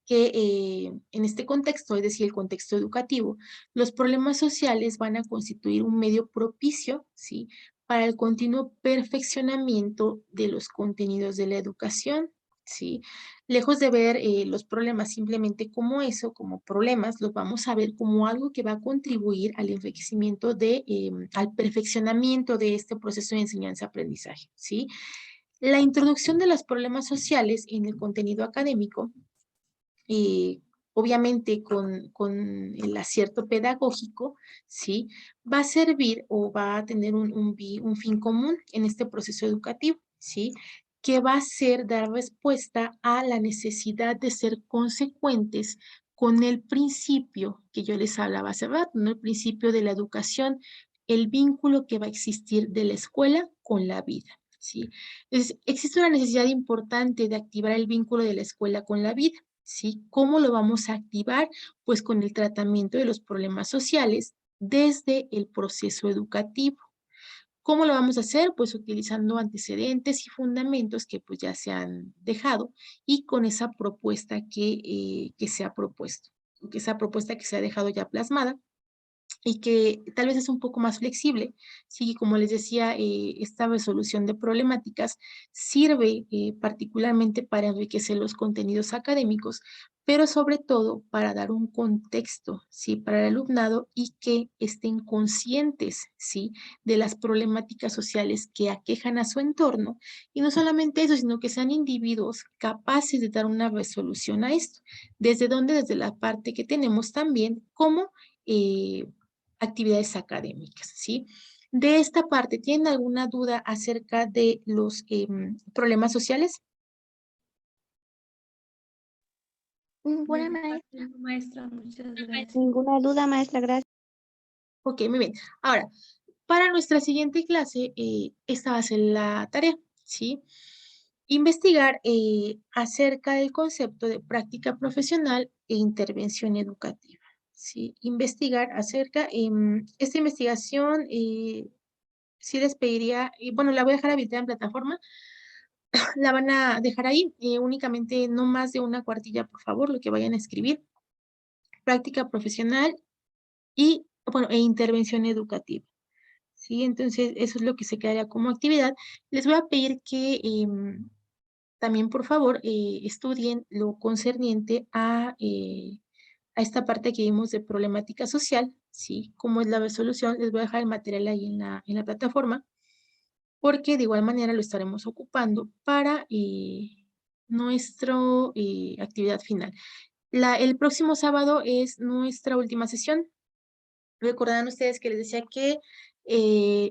que en este contexto, es decir, el contexto educativo, los problemas sociales van a constituir un medio propicio, ¿sí? Para el continuo perfeccionamiento de los contenidos de la educación, ¿sí? Lejos de ver los problemas simplemente como eso, como problemas, los vamos a ver como algo que va a contribuir al enriquecimiento al perfeccionamiento de este proceso de enseñanza-aprendizaje, ¿sí? La introducción de los problemas sociales en el contenido académico obviamente con el acierto pedagógico, ¿sí? Va a servir o va a tener un fin común en este proceso educativo, ¿sí? Que va a ser dar respuesta a la necesidad de ser consecuentes con el principio que yo les hablaba hace rato, ¿no? El principio de la educación, el vínculo que va a existir de la escuela con la vida, ¿sí? Entonces, existe una necesidad importante de activar el vínculo de la escuela con la vida. ¿Sí? ¿Cómo lo vamos a activar? Pues con el tratamiento de los problemas sociales desde el proceso educativo. ¿Cómo lo vamos a hacer? Pues utilizando antecedentes y fundamentos que pues ya se han dejado y con esa propuesta que se ha propuesto, que esa propuesta que se ha dejado ya plasmada y que tal vez es un poco más flexible. Sí, como les decía, esta resolución de problemáticas sirve particularmente para enriquecer los contenidos académicos, pero sobre todo para dar un contexto, ¿sí? Para el alumnado y que estén conscientes, ¿sí? De las problemáticas sociales que aquejan a su entorno. Y no solamente eso, sino que sean individuos capaces de dar una resolución a esto. ¿Desde dónde? Desde la parte que tenemos también como actividades académicas, ¿sí? De esta parte, ¿tienen alguna duda acerca de los problemas sociales? Ninguna De mi maestra. parte no, maestra, muchas gracias. Ninguna duda, maestra, gracias. Ok, muy bien. Ahora, para nuestra siguiente clase, esta va a ser la tarea, ¿sí? Investigar acerca del concepto de práctica profesional e intervención educativa, ¿sí? Investigar acerca, esta investigación, sí les pediría, y bueno, la voy a dejar habilitada en plataforma, la van a dejar ahí, únicamente no más de una cuartilla, por favor, lo que vayan a escribir. Práctica profesional y, bueno, e intervención educativa. ¿Sí? Entonces, eso es lo que se quedaría como actividad. Les voy a pedir que también, por favor, estudien lo concerniente a esta parte que vimos de problemática social, ¿sí? Cómo es la resolución. Les voy a dejar el material ahí en la plataforma, porque de igual manera lo estaremos ocupando para nuestra actividad final. El próximo sábado es nuestra última sesión. Recordarán ustedes que les decía que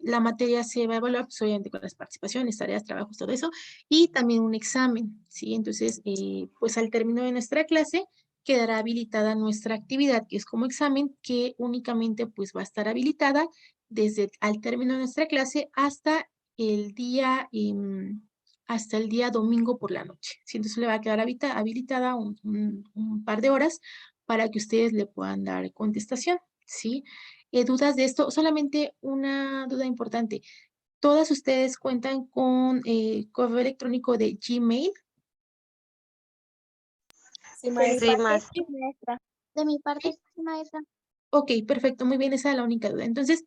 la materia se va a evaluar, pues obviamente con las participaciones, tareas, trabajos, todo eso, y también un examen, ¿sí? Entonces, pues al término de nuestra clase, quedará habilitada nuestra actividad, que es como examen, que únicamente pues va a estar habilitada desde al término de nuestra clase hasta el día domingo por la noche. ¿Sí? Entonces le va a quedar habilitada un par de horas para que ustedes le puedan dar contestación, ¿sí? Dudas de esto, solamente una duda importante. ¿Todas ustedes cuentan con correo electrónico de Gmail? Sí, Sí, maestra. más. Sí, maestra. De mi parte, sí, maestra. Ok, perfecto, muy bien, esa es la única duda. Entonces,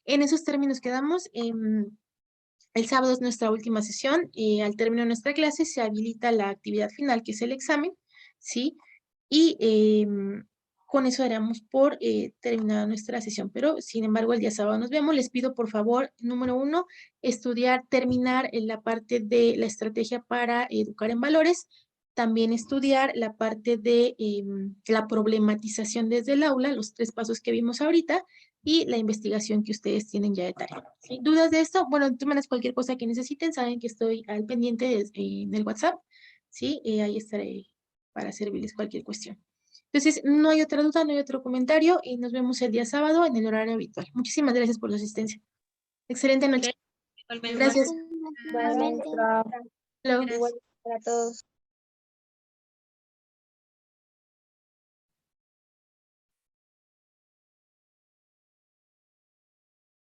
en esos términos quedamos. El sábado es nuestra última sesión. Al término de nuestra clase se habilita la actividad final, que es el examen, ¿sí? Y con eso daremos por terminada nuestra sesión. Pero, sin embargo, el día sábado nos vemos. Les pido, por favor, número 1, terminar en la parte de la estrategia para educar en valores. También estudiar la parte de la problematización desde el aula, los 3 pasos que vimos ahorita, y la investigación que ustedes tienen ya de tarea. ¿Sí? ¿Dudas de esto? Bueno, de todas maneras, cualquier cosa que necesiten, saben que estoy al pendiente en el WhatsApp, ¿sí? Ahí estaré para servirles cualquier cuestión. Entonces, no hay otra duda, no hay otro comentario, y nos vemos el día sábado en el horario habitual. Muchísimas gracias por su asistencia. Excelente noche. Igualmente. Gracias. Igualmente. Hello. Gracias. Igual para todos.